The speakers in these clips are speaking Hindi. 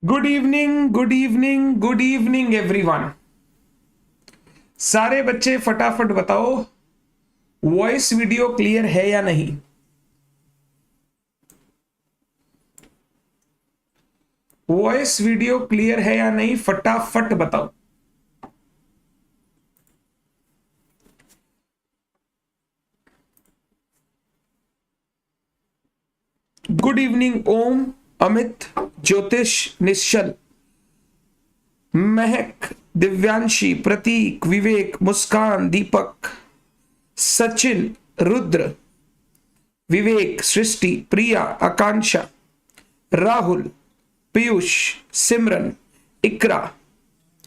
Good evening, good evening, good evening everyone. सारे बच्चे फटाफट बताओ, वॉइस वीडियो क्लियर है या नहीं? वॉइस वीडियो क्लियर है या नहीं, फटाफट बताओ। गुड इवनिंग ओम, Amit, Jyotish, Nishchal, Mahak, Divyanshi, Prateek, Vivek, Muskan, Deepak, Sachin, Rudra, Vivek, Srishti, Priya, Akanksha, Rahul, Piyush, Simran, Iqra.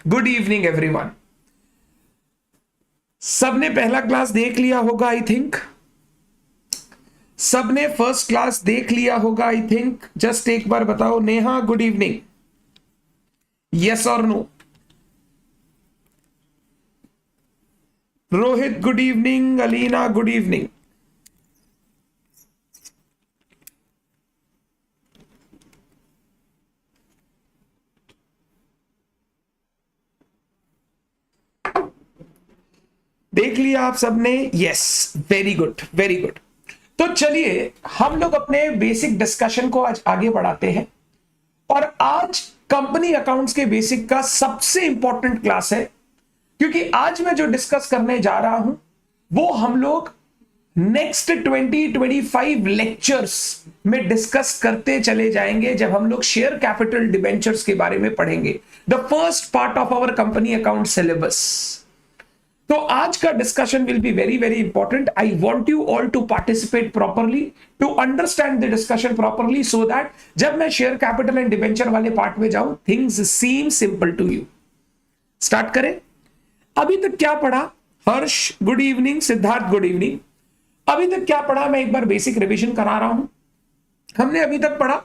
Good evening everyone. सबने पहला क्लास देख लिया होगा आई थिंक। सबने फर्स्ट क्लास देख लिया होगा आई थिंक। जस्ट एक बार बताओ। नेहा गुड इवनिंग, यस और no? Rohit good evening, Alina good evening. देख लिया आप सबने? Yes, very good, very good. तो चलिए हम लोग अपने बेसिक डिस्कशन को आज आगे बढ़ाते हैं। और आज कंपनी अकाउंट्स के बेसिक का सबसे इंपॉर्टेंट क्लास है, क्योंकि आज मैं जो डिस्कस करने जा रहा हूं वो हम लोग नेक्स्ट 20-25 लेक्चर्स में डिस्कस करते चले जाएंगे जब हम लोग शेयर कैपिटल डिबेंचर्स के बारे में पढ़ेंगे, the first part of our company account syllabus. तो आज का discussion will be very very important. I want you all to participate properly, to understand the discussion properly, so that जब मैं शेयर कैपिटल एंड डिबेंचर वाले पार्ट में जाऊं, things seem simple to you. Start करें। अभी तक क्या पढ़ा? Harsh good evening, Siddharth good evening. अभी तक क्या पढ़ा? मैं एक बार बेसिक रिवीजन करा रहा हूं। हमने अभी तक पढ़ा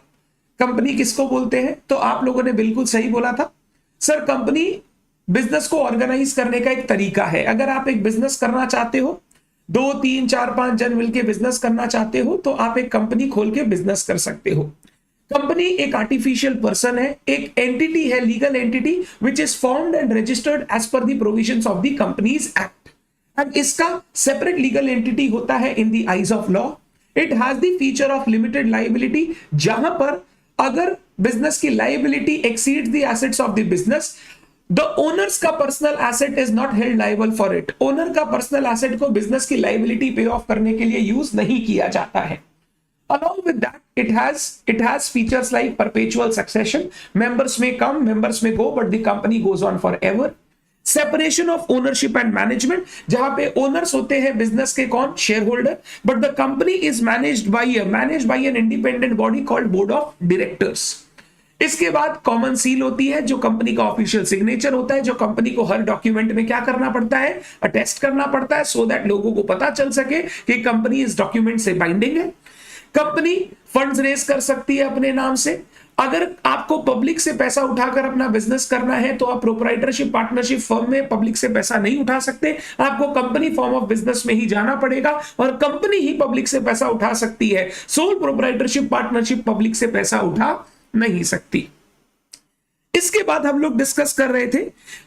कंपनी किसको बोलते हैं। तो आप लोगों ने बिल्कुल सही बोला था, सर कंपनी बिजनेस को ऑर्गेनाइज करने का एक तरीका है। अगर आप एक बिजनेस करना चाहते हो, 2-3-4-5 जन मिलकर बिजनेस करना चाहते हो, तो आप एक कंपनी खोल के बिजनेस कर सकते हो। कंपनी एक आर्टिफिशियल पर्सन है, एक एंटिटी है, legal entity which is formed and registered as per the provisions of the companies act. And इसका सेपरेट लीगल एंटिटी होता है in the eyes of law. It has the feature of limited liability, जहां पर अगर बिजनेस की liability exceeds the assets of the business, the owners का personal asset is not held liable for it. Owner का पर्सनल एसेट को बिजनेस की लाइबिलिटी पे ऑफ करने के लिए यूज नहीं किया जाता है। Along with that, it has features like perpetual succession. Members may come, members may go, but the company goes on forever. Separation of ownership and management, जहां पे ओनर्स होते हैं बिजनेस के कौन? Share holder, but the company is managed by an independent body called board of directors. इसके बाद कॉमन सील होती है, जो कंपनी का ऑफिशियल सिग्नेचर होता है, जो कंपनी को हर डॉक्यूमेंट में क्या करना पड़ता है? अटेस्ट करना पड़ता है, सो दैट लोगों को पता चल सके कि कंपनी इस डॉक्यूमेंट से बाइंडिंग है। कंपनी फंड्स रेज कर सकती है अपने नाम से। अगर आपको पब्लिक से पैसा उठाकर अपना बिजनेस करना है, तो आप प्रोप्राइटरशिप पार्टनरशिप फर्म में पब्लिक से पैसा नहीं उठा सकते। आपको कंपनी फॉर्म ऑफ बिजनेस में ही जाना पड़ेगा, और कंपनी ही पब्लिक से पैसा उठा सकती है। सोल प्रोप्राइटरशिप पार्टनरशिप पब्लिक से पैसा उठा नहीं सकती। इसके बाद हम लोग डिस्कस कर रहे थे,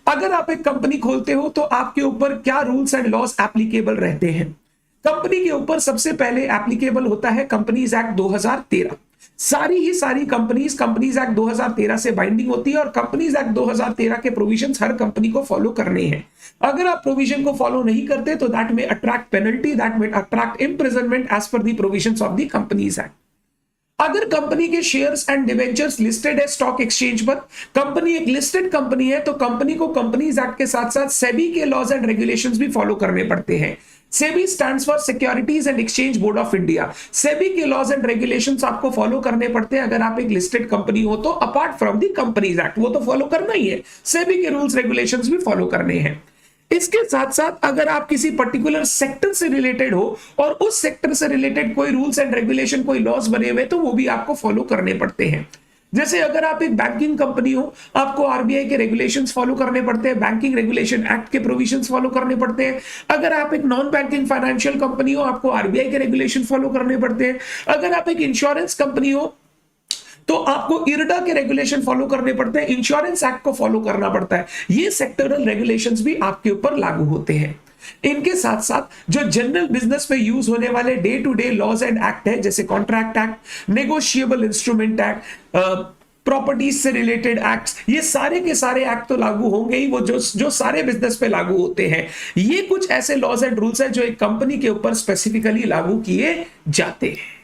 अगर आप एक कंपनी खोलते हो तो आपके ऊपर क्या रूल्स एंड लॉज एप्लीकेबल रहते हैं। कंपनी के ऊपर सबसे पहले एप्लीकेबल होता है कंपनीज एक्ट 2013। सारी कंपनीज एक्ट 2013 से बाइंडिंग होती है, और कंपनीज एक्ट 2013 के प्रोविजंस हर कंपनी को फॉलो करने हैं। अगर आप प्रोविजन को फॉलो नहीं करते तो दैट में अट्रैक्ट पेनल्टी, दैट में attract imprisonment as per the provisions of the companies act. अगर कंपनी के शेयर्स एंड डिवेंचर्स लिस्टेड है स्टॉक एक्सचेंज पर, कंपनी एक लिस्टेड कंपनी है, तो कंपनी को कंपनीज एक्ट के साथ साथ सेबी के लॉज एंड रेगुलेशंस भी फॉलो करने पड़ते हैं। SEBI stands for securities and exchange board of India. SEBI के लॉज एंड रेगुलेशंस आपको फॉलो करने पड़ते हैं अगर आप एक लिस्टेड कंपनी हो तो, apart from the companies act, वो तो फॉलो करना ही है। सेबी के रूल्स रेगुलेशंस भी फॉलो करने हैं। इसके साथ साथ अगर आप किसी पर्टिकुलर सेक्टर से रिलेटेड हो और उस सेक्टर से रिलेटेड कोई रूल्स एंड रेगुलेशन, कोई लॉज बने हुए, तो वो भी आपको फॉलो करने पड़ते हैं। जैसे अगर आप एक बैंकिंग कंपनी हो, आपको आरबीआई के रेगुलेशंस फॉलो करने पड़ते हैं, बैंकिंग रेगुलेशन एक्ट के प्रोविजंस फॉलो करने पड़ते हैं। अगर आप एक नॉन बैंकिंग फाइनेंशियल कंपनी हो, आपको आरबीआई के रेगुलेशन फॉलो करने पड़ते हैं। अगर आप एक इंश्योरेंस कंपनी हो, तो आपको इरडा के रेगुलेशन फॉलो करने पड़ते हैं, इंश्योरेंस एक्ट को फॉलो करना पड़ता है, ये सेक्टरल रेगुलेशंस भी आपके ऊपर लागू होते हैं। इनके साथ साथ जो जनरल बिजनेस में यूज होने वाले day to day laws and act है, जैसे contract act, negotiable instrument act, properties से रिलेटेड एक्ट्स, ये सारे के सारे एक्ट तो लागू होंगे ही, वो जो सारे बिजनेस पे लागू होते हैं। ये कुछ ऐसे लॉज एंड रूल्स हैं जो एक कंपनी के ऊपर स्पेसिफिकली लागू किए जाते हैं।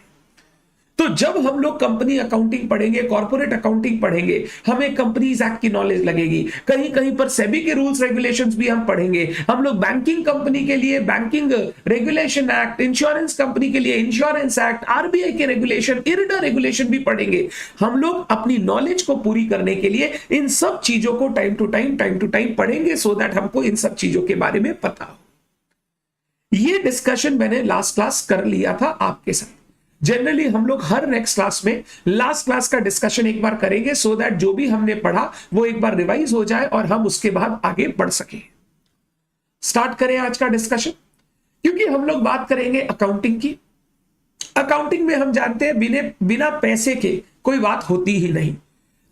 तो जब हम लोग कंपनी अकाउंटिंग पढ़ेंगे, कॉर्पोरेट अकाउंटिंग पढ़ेंगे, हमें कंपनीज एक्ट की नॉलेज लगेगी, कहीं कहीं पर सेबी के रूल्स रेगुलेशंस भी हम पढ़ेंगे। हम लोग बैंकिंग कंपनी के लिए banking regulation act, insurance company के लिए इंश्योरेंस एक्ट, आरबीआई के रेगुलेशन, इरडा रेगुलेशन भी पढ़ेंगे। हम लोग अपनी नॉलेज को पूरी करने के लिए इन सब चीजों को टाइम टू टाइम पढ़ेंगे, सो दैट हमको इन सब चीजों के बारे में पता हो। ये डिस्कशन मैंने लास्ट क्लास कर लिया था आपके साथ। जनरली हम लोग हर नेक्स्ट क्लास में लास्ट क्लास का डिस्कशन एक बार करेंगे, सो दैट जो भी हमने पढ़ा वो एक बार रिवाइज हो जाए और हम उसके बाद आगे बढ़ सके। स्टार्ट करें आज का डिस्कशन, क्योंकि हम लोग बात करेंगे अकाउंटिंग की। अकाउंटिंग में हम जानते हैं बिना पैसे के कोई बात होती ही नहीं।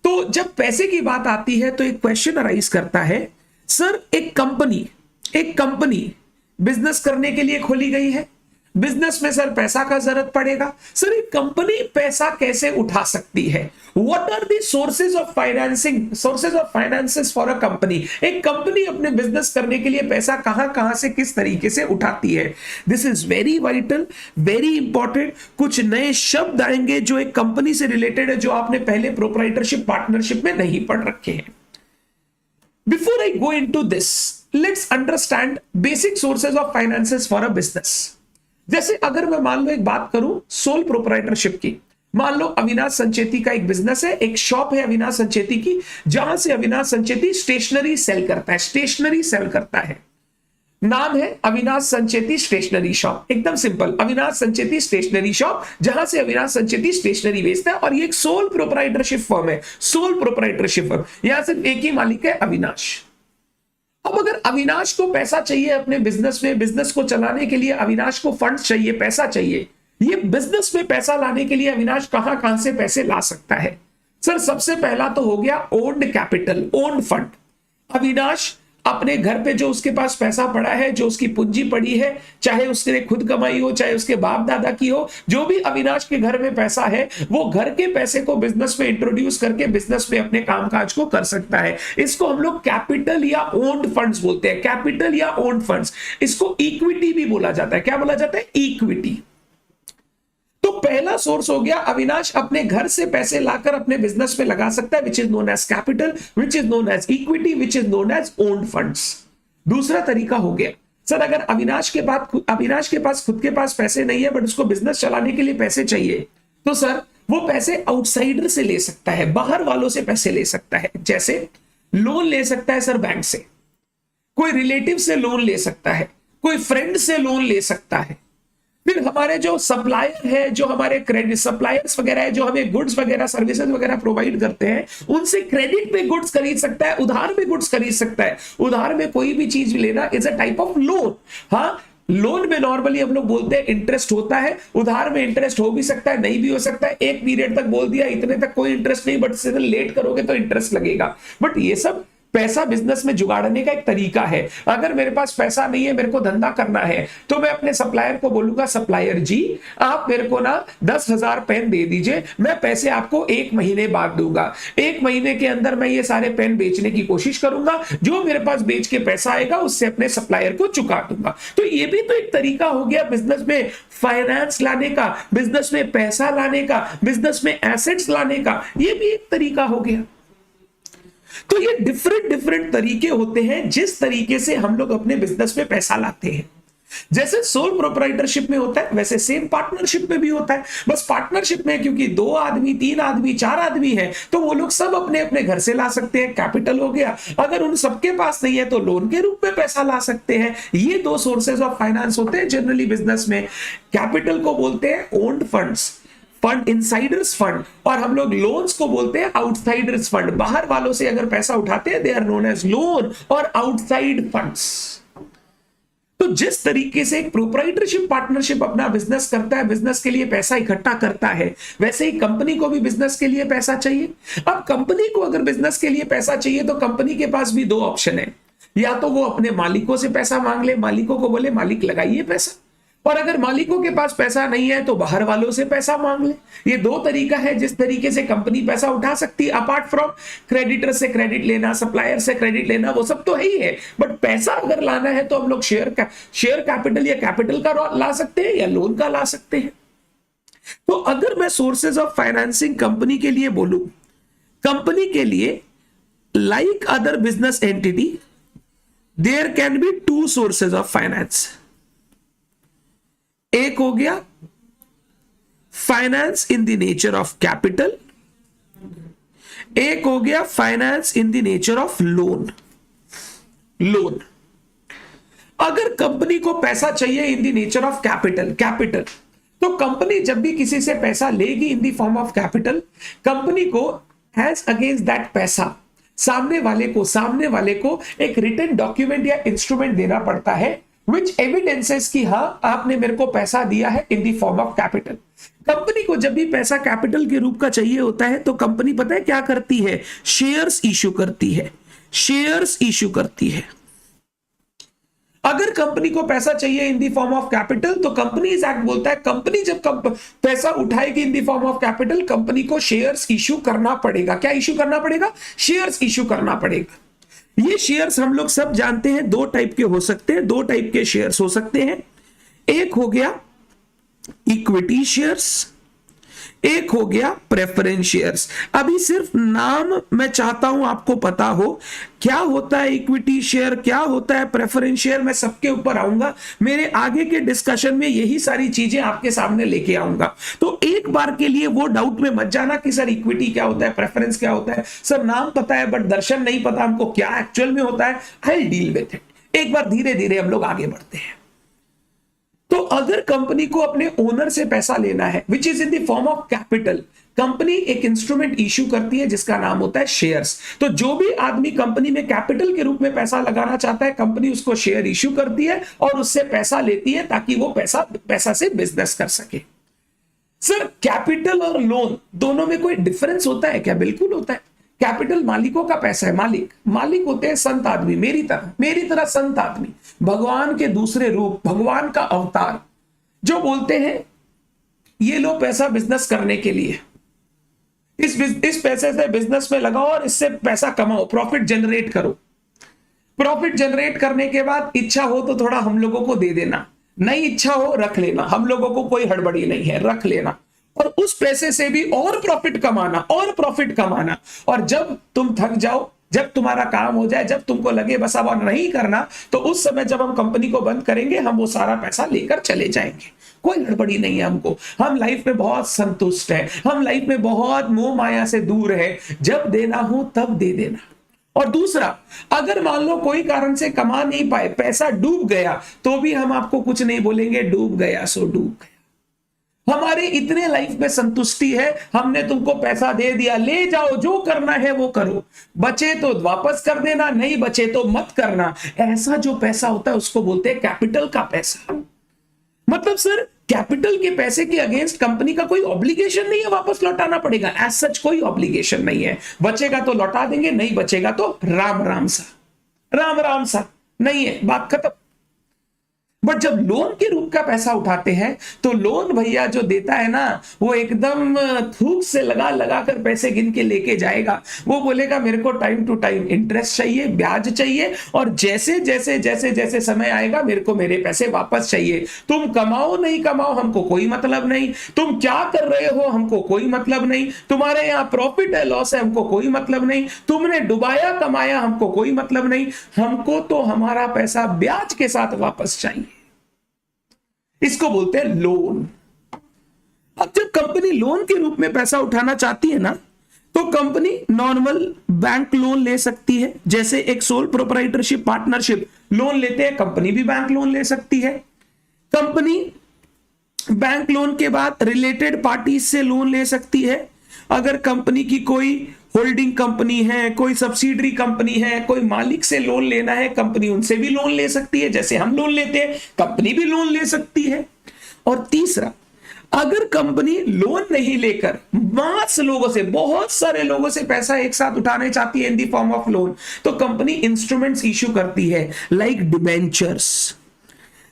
तो जब पैसे की बात आती है तो एक क्वेश्चन अराइज करता है, सर एक कंपनी बिजनेस करने के लिए खोली गई है, बिजनेस में सर पैसा का जरूरत पड़ेगा, सर एक कंपनी पैसा कैसे उठा सकती है? What are the sources of finances for a company? एक कंपनी अपने बिजनेस करने के लिए पैसा कहां से किस तरीके से उठाती है? This is very vital, very important. कुछ नए शब्द आएंगे जो एक कंपनी से रिलेटेड है, जो आपने पहले प्रोप्राइटरशिप पार्टनरशिप में नहीं पढ़ रखे हैं। Before I go into this, let's understand basic sources of finances for a business. जैसे अगर मैं मान लो एक बात करूं सोल प्रोप्राइटरशिप की, मान लो अविनाश संचेती का एक बिजनेस है, एक शॉप है अविनाश संचेती की, जहां से अविनाश संचेती स्टेशनरी सेल करता है। नाम है अविनाश संचेती स्टेशनरी शॉप, एकदम simple, Avinash Sancheti stationery shop, जहां से अविनाश संचेती स्टेशनरी बेचता है। और ये एक सोल प्रोप्राइटरशिप फर्म है, यहां सिर्फ एक ही मालिक है, अविनाश। अब अगर अविनाश को पैसा चाहिए अपने बिजनेस में, बिजनेस को चलाने के लिए अविनाश को फंड चाहिए, पैसा चाहिए, ये बिजनेस में पैसा लाने के लिए अविनाश कहां से पैसे ला सकता है? सर सबसे पहला तो हो गया owned capital, owned fund. Avinash अपने घर पे जो उसके पास पैसा पड़ा है, जो उसकी पूंजी पड़ी है, चाहे उसने खुद कमाई हो, चाहे उसके बाप दादा की हो, जो भी अविनाश के घर में पैसा है, वो घर के पैसे को बिजनेस में इंट्रोड्यूस करके बिजनेस में अपने कामकाज को कर सकता है। इसको हम लोग कैपिटल या ओन्ड फंड्स बोलते हैं, कैपिटल या ओन्ड फंड्स। इसको इक्विटी भी बोला जाता है। क्या बोला जाता है? इक्विटी। तो पहला सोर्स हो गया, अविनाश अपने घर से पैसे लाकर अपने बिजनेस में लगा सकता है, which is known as capital, which is known as equity, which is known as owned funds. दूसरा तरीका हो गया, सर अगर अविनाश के पास खुद के पास पैसे नहीं है, बट उसको बिजनेस चलाने के लिए पैसे चाहिए, तो सर वो पैसे आउटसाइडर से ले सकता है, बाहर वालों से पैसे ले सकता है। जैसे लोन ले सकता है सर बैंक से, कोई रिलेटिव से लोन ले सकता है, कोई फ्रेंड से लोन ले सकता है। फिर हमारे जो सप्लायर है, जो हमारे क्रेडिट सप्लायर्स वगैरह है, जो हमें गुड्स वगैरह सर्विसेज वगैरह प्रोवाइड करते हैं, उनसे क्रेडिट पे गुड्स खरीद सकता है, उधार में गुड्स खरीद सकता है। उधार में कोई भी चीज लेना is a type of loan. हाँ, लोन में नॉर्मली हम लोग बोलते हैं इंटरेस्ट होता है, उधार में इंटरेस्ट हो भी सकता है, नहीं भी हो सकता है। एक पीरियड तक बोल दिया इतने तक कोई इंटरेस्ट नहीं, बट लेट करोगे तो इंटरेस्ट लगेगा। बट ये सब पैसा बिजनेस में जुगाड़ने का एक तरीका है। अगर मेरे पास पैसा नहीं है, मेरे को धंधा करना है, तो मैं अपने सप्लायर को बोलूंगा, सप्लायर जी आप मेरे को ना 10,000 पेन दे दीजिए, मैं पैसे आपको 1 महीने बाद दूंगा। 1 महीने के अंदर मैं ये सारे पेन बेचने की कोशिश करूंगा, जो मेरे पास बेच के पैसा आएगा उससे अपने सप्लायर को चुका दूंगा। तो ये भी तो एक तरीका हो गया बिजनेस में फाइनेंस लाने का, बिजनेस में पैसा लाने का, बिजनेस में एसेट्स लाने का, ये भी एक तरीका हो गया। तो ये डिफरेंट तरीके होते हैं जिस तरीके से हम लोग अपने बिजनेस में पैसा लाते हैं। जैसे सोल प्रोप्राइटरशिप में होता है, वैसे सेम पार्टनरशिप में भी होता है। बस पार्टनरशिप में क्योंकि 2 आदमी, 3 आदमी, 4 आदमी हैं, तो वो लोग सब अपने अपने घर से ला सकते हैं, कैपिटल हो गया। अगर उन सबके पास नहीं है तो लोन के रूप में पैसा ला सकते हैं। ये 2 सोर्सेज ऑफ फाइनेंस होते हैं जनरली बिजनेस में। कैपिटल को बोलते हैं owned funds, fund Insiders fund, और हम लोग लोन्स को बोलते हैं आउटसाइडर्स फंड। बाहर वालों से अगर पैसा उठाते हैं, they are known as loan और आउटसाइड फंड्स। तो तो जिस तरीके से एक प्रोप्राइटरशिप पार्टनरशिप अपना बिजनेस करता है, बिजनेस के लिए पैसा इकट्ठा करता है, वैसे ही कंपनी को भी बिजनेस के लिए पैसा चाहिए। अब कंपनी को अगर बिजनेस के लिए पैसा चाहिए तो कंपनी के पास भी दो ऑप्शन है, या तो वो अपने मालिकों से पैसा मांग ले, मालिकों को बोले मालिक लगाइए पैसा, और अगर मालिकों के पास पैसा नहीं है तो बाहर वालों से पैसा मांग ले। ये दो तरीका है जिस तरीके से कंपनी पैसा उठा सकती है। अपार्ट फ्रॉम क्रेडिटर से क्रेडिट लेना, सप्लायर से क्रेडिट लेना, वो सब तो है ही है, बट पैसा अगर लाना है तो हम लोग शेयर कैपिटल या कैपिटल का ला सकते हैं या लोन का ला सकते हैं। तो अगर मैं सोर्सेज ऑफ फाइनेंसिंग कंपनी के लिए बोलूं, कंपनी के लिए like other business entity there can be two sources of finance. एक हो गया finance in the nature of capital, एक हो गया finance in the nature of loan. अगर कंपनी को पैसा चाहिए in the nature of capital, तो कंपनी जब भी किसी से पैसा लेगी in the form of capital, company को एज अगेंस्ट दैट पैसा सामने वाले को एक रिटन डॉक्यूमेंट या इंस्ट्रूमेंट देना पड़ता है which evidences कि हाँ आपने मेरे को पैसा दिया है in the form of capital। Company को जब भी पैसा कैपिटल के रूप का चाहिए होता है तो कंपनी पता है क्या करती है, शेयर्स इश्यू करती है। अगर कंपनी को पैसा चाहिए in the form of capital तो कंपनीज एक्ट बोलता है कंपनी जब पैसा उठाएगी in the form of capital, company को शेयर्स इश्यू करना पड़ेगा। क्या इश्यू करना पड़ेगा? शेयर्स इश्यू करना पड़ेगा। ये शेयर्स हम लोग सब जानते हैं दो टाइप के हो सकते हैं, दो टाइप के शेयर्स हो सकते हैं। एक हो गया इक्विटी शेयर्स, एक हो गया प्रेफरेंस शेयर्स। अभी सिर्फ नाम मैं चाहता हूं आपको पता हो, क्या होता है इक्विटी शेयर, क्या होता है प्रेफरेंस शेयर, मैं सबके ऊपर आऊंगा। मेरे आगे के डिस्कशन में यही सारी चीजें आपके सामने लेके आऊंगा। तो एक बार के लिए वो डाउट में मत जाना कि सर इक्विटी क्या होता है, प्रेफरेंस क्या होता है। सर नाम पता है बट दर्शन नहीं पता हमको क्या एक्चुअल में होता है। I will deal with it. एक बार धीरे धीरे हम लोग आगे बढ़ते हैं। तो अगर कंपनी को अपने ओनर से पैसा लेना है which is in the form of capital, company एक इंस्ट्रूमेंट इश्यू करती है जिसका नाम होता है शेयर्स। तो जो भी आदमी कंपनी में कैपिटल के रूप में पैसा लगाना चाहता है, कंपनी उसको शेयर इश्यू करती है और उससे पैसा लेती है ताकि वो पैसा से बिजनेस कर सके। सर कैपिटल और लोन दोनों में कोई डिफरेंस होता है क्या? बिल्कुल होता है। कैपिटल मालिकों का पैसा है, मालिक होते हैं संत आदमी, मेरी तरह संत आदमी, भगवान के दूसरे रूप, भगवान का अवतार, जो बोलते हैं ये लो पैसा बिजनेस करने के लिए, इस पैसे से बिजनेस में लगाओ और इससे पैसा कमाओ, प्रॉफिट जनरेट करो। प्रॉफिट जनरेट करने के बाद इच्छा हो तो थोड़ा हम लोगों को दे देना, नहीं इच्छा हो रख लेना, हम लोगों को कोई हड़बड़ी नहीं है, रख लेना और उस पैसे से भी और प्रॉफिट कमाना। और जब तुम थक जाओ, जब तुम्हारा काम हो जाए, जब तुमको लगे बस अब नहीं करना, तो उस समय जब हम कंपनी को बंद करेंगे हम वो सारा पैसा लेकर चले जाएंगे। कोई हड़बड़ी नहीं है हमको, हम लाइफ में बहुत संतुष्ट हैं, हम लाइफ में बहुत मोह माया से दूर है। जब देना हो तब दे देना। और दूसरा, अगर मान लो कोई कारण से कमा नहीं पाए, पैसा डूब गया, तो भी हम आपको कुछ नहीं बोलेंगे, डूब गया सो डूब गया। हमारे इतने लाइफ में संतुष्टि है, हमने तुमको पैसा दे दिया, ले जाओ, जो करना है वो करो, बचे तो वापस कर देना, नहीं बचे तो मत करना। ऐसा जो पैसा होता है उसको बोलते हैं कैपिटल का पैसा। मतलब सर कैपिटल के पैसे के अगेंस्ट कंपनी का कोई ऑब्लिगेशन नहीं है, वापस लौटाना पड़ेगा, एज सच कोई ऑब्लिगेशन नहीं है। बचेगा तो लौटा देंगे, नहीं बचेगा तो राम राम सा नहीं है, बात खत्म। बट जब लोन के रूप का पैसा उठाते हैं तो लोन भैया जो देता है ना, वो एकदम थूक से लगा कर पैसे गिन के लेके जाएगा। वो बोलेगा मेरे को टाइम टू टाइम इंटरेस्ट चाहिए, ब्याज चाहिए, और जैसे समय आएगा मेरे को मेरे पैसे वापस चाहिए। तुम कमाओ नहीं कमाओ हमको कोई मतलब नहीं, तुम क्या कर रहे हो हमको कोई मतलब नहीं, तुम्हारे यहाँ प्रॉफिट है लॉस है हमको कोई मतलब नहीं, तुमने डुबाया कमाया हमको कोई मतलब नहीं, हमको तो हमारा पैसा ब्याज के साथ वापस चाहिए। इसको बोलते हैं लोन। अब जब कंपनी लोन के रूप में पैसा उठाना चाहती है ना, तो कंपनी नॉर्मल बैंक लोन ले सकती है, जैसे एक सोल प्रोप्राइटरशिप पार्टनरशिप लोन लेते हैं, कंपनी भी बैंक लोन ले सकती है। कंपनी बैंक लोन के बाद रिलेटेड पार्टी से लोन ले सकती है। अगर कंपनी की कोई होल्डिंग कंपनी है, कोई सब्सिडरी कंपनी है, कोई मालिक से लोन लेना है, कंपनी उनसे भी लोन ले सकती है, जैसे हम लोन लेते हैं कंपनी भी लोन ले सकती है। और तीसरा, अगर कंपनी लोन नहीं लेकर मास लोगों से, बहुत सारे लोगों से पैसा एक साथ उठाने चाहती है in the form of loan, तो कंपनी इंस्ट्रूमेंट्स इश्यू करती है लाइक डिबेंचर्स।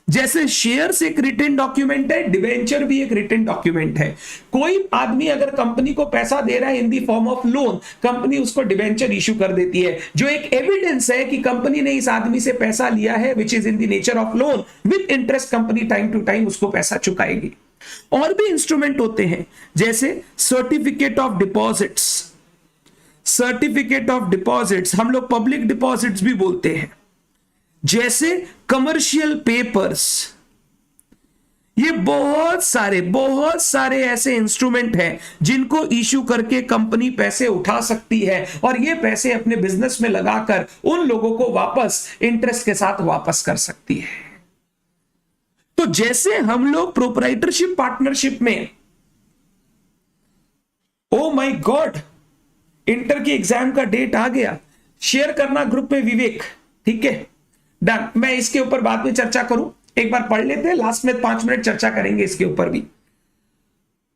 जैसे शेयर्स एक रिटन डॉक्यूमेंट है, डिबेंचर भी एक रिटन डॉक्यूमेंट है। कोई आदमी अगर कंपनी को पैसा दे रहा है in the form of loan, company उसको डिबेंचर इशू कर देती है, जो एक एविडेंस है कि कंपनी ने इस आदमी से पैसा लिया है, which is in the nature of loan with interest. Company time to time उसको पैसा चुकाएगी। और भी इंस्ट्रूमेंट होते हैं जैसे certificate of deposits. Certificate of deposits हम लोग पब्लिक डिपॉजिट्स भी बोलते हैं, जैसे कमर्शियल पेपर्स। ये बहुत सारे ऐसे इंस्ट्रूमेंट हैं जिनको इशू करके कंपनी पैसे उठा सकती है और ये पैसे अपने बिजनेस में लगाकर उन लोगों को वापस इंटरेस्ट के साथ वापस कर सकती है। तो जैसे हम लोग प्रोप्राइटरशिप पार्टनरशिप में, ओ माय गॉड, इंटर की एग्जाम का डेट आ गया, शेयर करना ग्रुप में विवेक, ठीक है डन। मैं इसके ऊपर बाद में चर्चा करूं, एक बार पढ़ लेते हैं, लास्ट में 5 मिनट चर्चा करेंगे इसके ऊपर भी।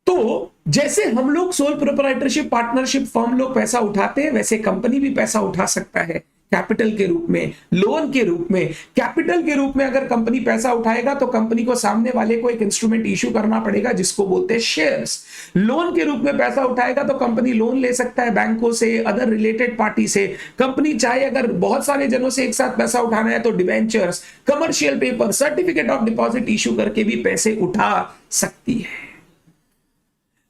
तो जैसे हम लोग सोल प्रोप्राइटरशिप पार्टनरशिप फर्म लोग पैसा उठाते हैं, वैसे कंपनी भी पैसा उठा सकता है कैपिटल के रूप में, लोन के रूप में। कैपिटल के रूप में अगर कंपनी पैसा उठाएगा तो कंपनी को सामने वाले को एक इंस्ट्रूमेंट इशू करना पड़ेगा जिसको बोलते हैं शेयर्स। लोन के रूप में पैसा उठाएगा तो कंपनी लोन ले सकता है बैंकों से, अदर रिलेटेड पार्टी से। कंपनी चाहे अगर बहुत सारे जनों से एक साथ पैसा उठाना है तो debentures, commercial paper, certificate of deposit issue करके भी पैसे उठा सकती है।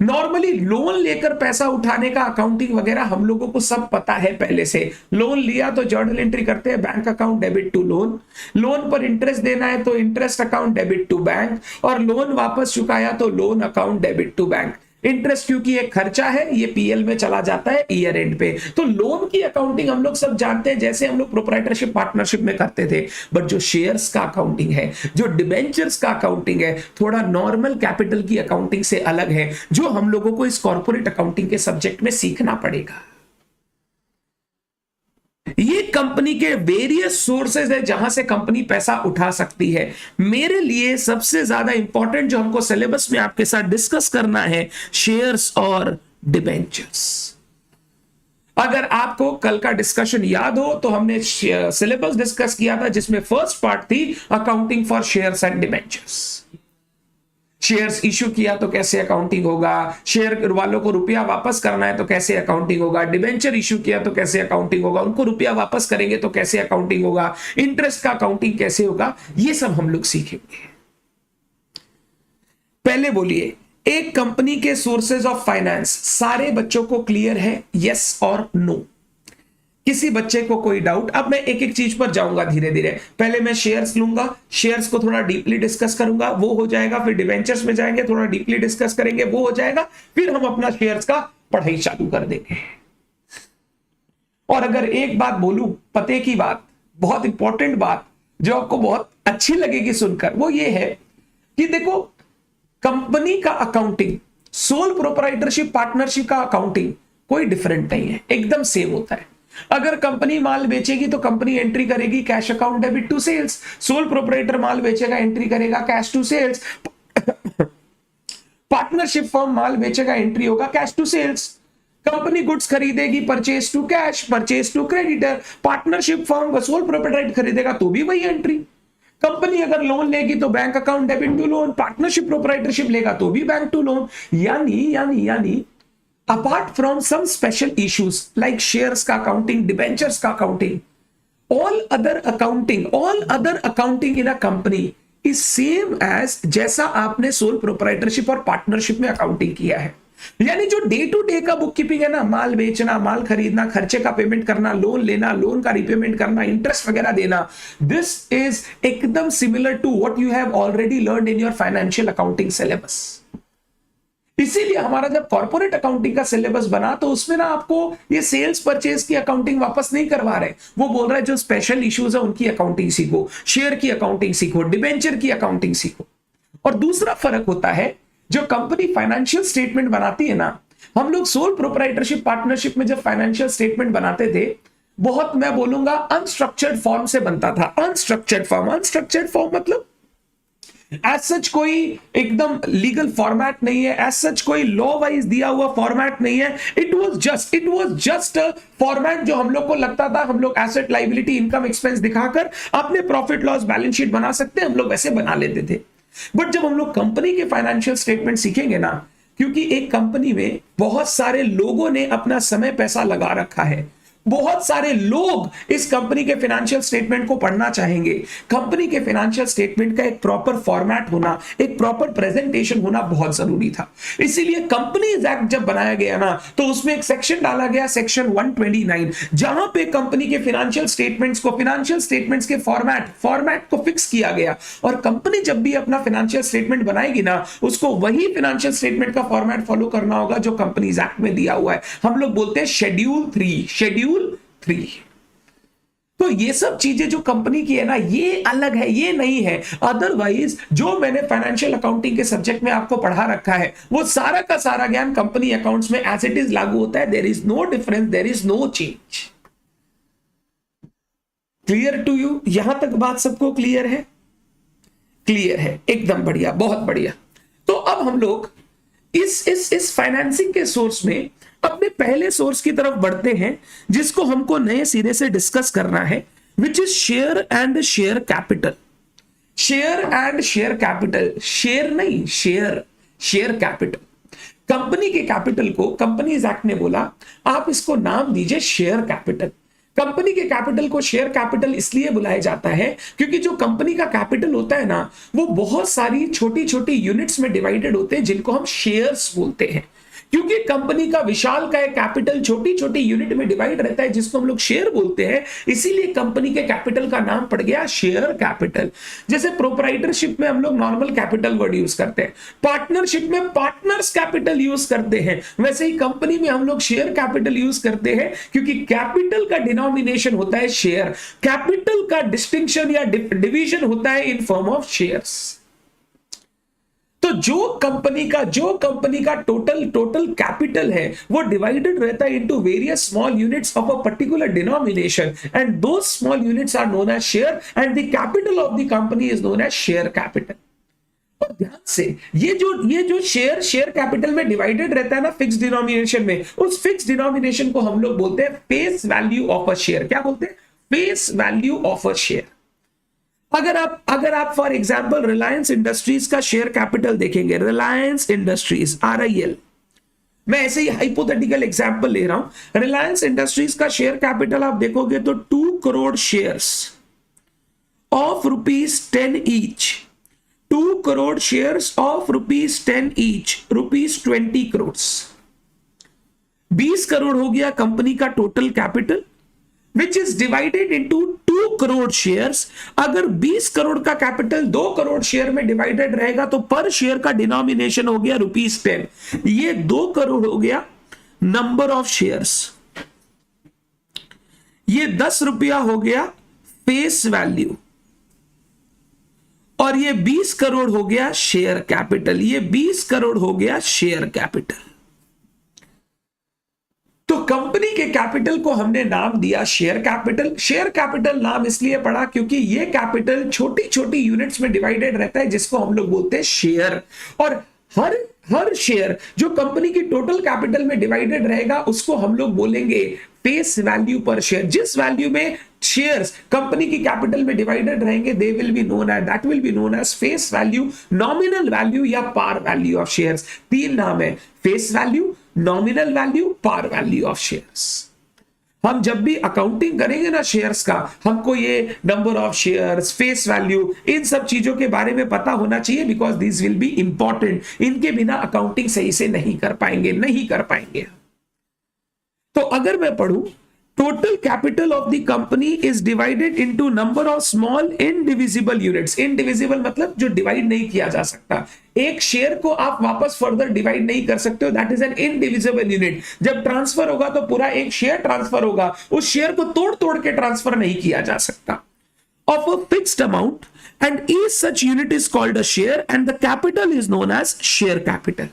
नॉर्मली लोन लेकर पैसा उठाने का अकाउंटिंग वगैरह हम लोगों को सब पता है पहले से। लोन लिया तो जर्नल एंट्री करते हैं, bank account debit to loan. Loan पर इंटरेस्ट देना है तो interest account debit to bank, और लोन वापस चुकाया तो loan account debit to bank. Interest क्योंकि एक खर्चा है, ये पीएल में चला जाता है ईयर एंड पे। तो लोन की अकाउंटिंग हम लोग सब जानते हैं जैसे हम लोग प्रोप्राइटरशिप पार्टनरशिप में करते थे। बट जो शेयर्स का अकाउंटिंग है, जो डिबेंचर्स का अकाउंटिंग है, थोड़ा नॉर्मल कैपिटल की अकाउंटिंग से अलग है, जो हम लोगों को इस कॉर्पोरेट अकाउंटिंग के सब्जेक्ट में सीखना पड़ेगा। ये कंपनी के वेरियस सोर्सेज है जहां से कंपनी पैसा उठा सकती है। मेरे लिए सबसे ज्यादा इंपॉर्टेंट जो हमको सिलेबस में आपके साथ डिस्कस करना है, शेयर्स और डिबेंचर्स। अगर आपको कल का डिस्कशन याद हो तो हमने सिलेबस डिस्कस किया था जिसमें फर्स्ट पार्ट थी accounting for shares and debentures. Shares issue किया तो कैसे अकाउंटिंग होगा, शेयर वालों को रुपया वापस करना है तो कैसे अकाउंटिंग होगा, डिबेंचर इश्यू किया तो कैसे अकाउंटिंग होगा, उनको रुपया वापस करेंगे तो कैसे अकाउंटिंग होगा, इंटरेस्ट का अकाउंटिंग कैसे होगा, ये सब हम लोग सीखेंगे। पहले बोलिए, एक कंपनी के सोर्सेज ऑफ फाइनेंस सारे बच्चों को क्लियर है, यस और नो? किसी बच्चे को कोई डाउट? अब मैं एक एक चीज पर जाऊंगा धीरे धीरे। पहले मैं शेयर्स लूंगा, शेयर्स को थोड़ा डीपली डिस्कस करूंगा, वो हो जाएगा। फिर डिवेंचर्स में जाएंगे, थोड़ा डीपली डिस्कस करेंगे, वो हो जाएगा। फिर हम अपना शेयर्स का पढ़ाई चालू कर देंगे। और अगर एक बात बोलूं, पते की बात, बहुत इंपॉर्टेंट बात जो आपको बहुत अच्छी लगेगी सुनकर, वो ये है कि देखो, कंपनी का अकाउंटिंग, सोल प्रोप्राइटरशिप पार्टनरशिप का अकाउंटिंग कोई डिफरेंट नहीं है, एकदम सेम होता है। अगर कंपनी माल बेचेगी तो कंपनी एंट्री करेगी cash account debit to sales, sole proprietor माल बेचेगा एंट्री करेगा cash to sales, partnership firm माल बेचेगा एंट्री होगा cash to sales. Company goods खरीदेगी purchase to cash, purchase to creditor, partnership firm sole proprietor खरीदेगा तो भी वही एंट्री। कंपनी अगर लोन लेगी तो bank account debit to loan, partnership proprietorship लेगा तो भी बैंक टू लोन। यानी apart from some special issues like shares का accounting, debentures का accounting, all other accounting in a company is same as जैसा आपने sole proprietorship और partnership में accounting किया है। यानी जो डे टू डे का बुक कीपिंग है ना, माल बेचना, माल खरीदना, खर्चे का पेमेंट करना, लोन लेना, लोन का रिपेमेंट करना, इंटरेस्ट वगैरह देना, दिस इज एकदम similar to what you have already learned in your financial accounting syllabus. इसीलिए हमारा जब कॉर्पोरेट अकाउंटिंग का सिलेबस बना तो उसमें ना आपको ये सेल्स परचेज की अकाउंटिंग वापस नहीं करवा रहे, वो बोल रहा है जो स्पेशल इश्यूज है उनकी अकाउंटिंग सीखो, शेयर की अकाउंटिंग सीखो, डिबेंचर की अकाउंटिंग सीखो। और दूसरा फर्क होता है, जो कंपनी फाइनेंशियल स्टेटमेंट बनाती है ना, हम लोग सोल प्रोप्राइटरशिप पार्टनरशिप में जब फाइनेंशियल स्टेटमेंट बनाते थे, बहुत मैं बोलूंगा अनस्ट्रक्चर्ड फॉर्म से बनता था। अनस्ट्रक्चर्ड फॉर्म मतलब एज सच कोई एकदम लीगल फॉर्मेट नहीं है, एज सच कोई लॉ वाइज दिया हुआ फॉर्मेट नहीं है। It was just a format जो हम लोग को लगता था हम लोग एसेट लाइबिलिटी इनकम एक्सपेंस दिखाकर अपने प्रॉफिट लॉस बैलेंस शीट बना सकते हैं, हम लोग वैसे बना लेते थे। बट जब हम लोग कंपनी के फाइनेंशियल स्टेटमेंट सीखेंगे ना, क्योंकि एक कंपनी में बहुत सारे लोगों ने अपना समय पैसा लगा रखा है, बहुत सारे लोग इस कंपनी के फाइनेंशियल स्टेटमेंट को पढ़ना चाहेंगे। कंपनी के फाइनेंशियल स्टेटमेंट का एक प्रॉपर फॉर्मेट होना, एक प्रॉपर प्रेजेंटेशन होना बहुत जरूरी था। इसीलिए कंपनीज एक्ट जब बनाया गया ना, तो उसमें एक सेक्शन डाला गया, सेक्शन 129, जहां पे कंपनी के फाइनेंशियल स्टेटमेंट्स के फॉर्मेट को फिक्स किया गया। और कंपनी जब भी अपना फाइनेंशियल स्टेटमेंट बनाएगी ना, उसको वही फाइनेंशियल स्टेटमेंट का फॉर्मेट फॉलो करना होगा जो कंपनीज एक्ट में दिया हुआ है। हम लोग बोलते हैं शेड्यूल 3। तो ये सब चीजें जो कंपनी की है ना, ये अलग है, ये नहीं है। अदरवाइज जो मैंने फाइनेंशियल अकाउंटिंग के सब्जेक्ट में आपको पढ़ा रखा है, वो सारा का सारा ज्ञान कंपनी अकाउंट्स में एज इट इज लागू होता है। There is no difference, there is no change. Clear to you? यहां तक बात सबको क्लियर है? क्लियर है, एकदम बढ़िया, बहुत बढ़िया। तो अब हम लोग इस फाइनेंसिंग के सोर्स में अपने पहले सोर्स की तरफ बढ़ते हैं, जिसको हमको नए सिरे से डिस्कस करना है, which is share and share capital. Share and share capital, share नहीं, शेयर कैपिटल। कंपनी के कैपिटल को कंपनीज एक्ट ने बोला आप इसको नाम दीजिए शेयर कैपिटल। कंपनी के कैपिटल को शेयर कैपिटल इसलिए बुलाया जाता है क्योंकि जो कंपनी का कैपिटल होता है ना, वो बहुत सारी छोटी छोटी यूनिट्स में डिवाइडेड होते हैं, जिनको हम शेयर्स बोलते हैं। क्योंकि कंपनी का विशाल का कैपिटल छोटी छोटी यूनिट में डिवाइड रहता है, जिसको हम लोग शेयर बोलते हैं, इसीलिए कंपनी के कैपिटल का नाम पड़ गया शेयर कैपिटल। जैसे प्रोप्राइटरशिप में हम लोग नॉर्मल कैपिटल वर्ड यूज करते हैं, पार्टनरशिप में पार्टनर्स कैपिटल यूज करते हैं, वैसे ही कंपनी में हम लोग शेयर कैपिटल यूज करते हैं, क्योंकि कैपिटल का डिनोमिनेशन होता है शेयर, कैपिटल का डिस्टिंक्शन या डिवीजन होता है इन फॉर्म ऑफ शेयर्स। तो जो कंपनी का टोटल कैपिटल है, वो डिवाइडेड रहता है into various small units of a particular denomination, and those small units are known as share, and the capital of the company is known as share capital. और ध्यान से ये जो शेयर कैपिटल में डिवाइडेड रहता है ना फिक्स डिनोमिनेशन में, उस फिक्स डिनोमिनेशन को हम लोग बोलते हैं face value of a share. क्या बोलते हैं? Face value of a share. अगर आप फॉर एग्जांपल रिलायंस इंडस्ट्रीज का शेयर कैपिटल देखेंगे, रिलायंस इंडस्ट्रीज RIL, मैं ऐसे ही हाइपोथेटिकल एग्जांपल ले रहा हूं, रिलायंस इंडस्ट्रीज का शेयर कैपिटल आप देखोगे तो 2 crore shares of ₹10 each, 2 crore shares of ₹10 each, ₹20 crore, 20 crore हो गया कंपनी का total capital, which is divided into 2 crore shares. अगर 20 करोड़ का कैपिटल 2 करोड़ शेयर में डिवाइडेड रहेगा तो पर शेयर का डिनोमिनेशन हो गया ₹10। ये 2 करोड़ हो गया नंबर ऑफ शेयर्स, ये 10 रुपया हो गया फेस वैल्यू, और ये 20 करोड़ हो गया शेयर कैपिटल, ये 20 करोड़ हो गया शेयर कैपिटल। तो कंपनी के कैपिटल को हमने नाम दिया शेयर कैपिटल। शेयर कैपिटल नाम इसलिए पड़ा क्योंकि ये कैपिटल छोटी छोटी यूनिट्स में डिवाइडेड रहता है, जिसको हम लोग बोलते हैं शेयर। और हर शेयर जो कंपनी की टोटल कैपिटल में डिवाइडेड रहेगा, उसको हम लोग बोलेंगे फेस वैल्यू पर शेयर। जिस वैल्यू में शेयर्स कंपनी की कैपिटल में डिवाइडेड रहेंगे, that will be known as face value, nominal value या पार वैल्यू ऑफ शेयर्स। 3 नाम है, face value, nominal value, par value of shares. हम जब भी अकाउंटिंग करेंगे ना शेयर्स का, हमको ये number of shares, face value, इन सब चीजों के बारे में पता होना चाहिए, because this will be important. इनके बिना अकाउंटिंग सही से नहीं कर पाएंगे। तो अगर मैं पढ़ूं, total capital of the company is divided into number of small indivisible units. Indivisible मतलब जो डिवाइड नहीं किया जा सकता। एक शेयर को आप वापस फर्दर डिवाइड नहीं कर सकते हो, that is an indivisible unit. जब ट्रांसफर होगा तो पूरा एक शेयर ट्रांसफर होगा, उस शेयर को तोड़ के ट्रांसफर नहीं किया जा सकता। Of a fixed amount and each such unit is called a share and the capital is known as share capital.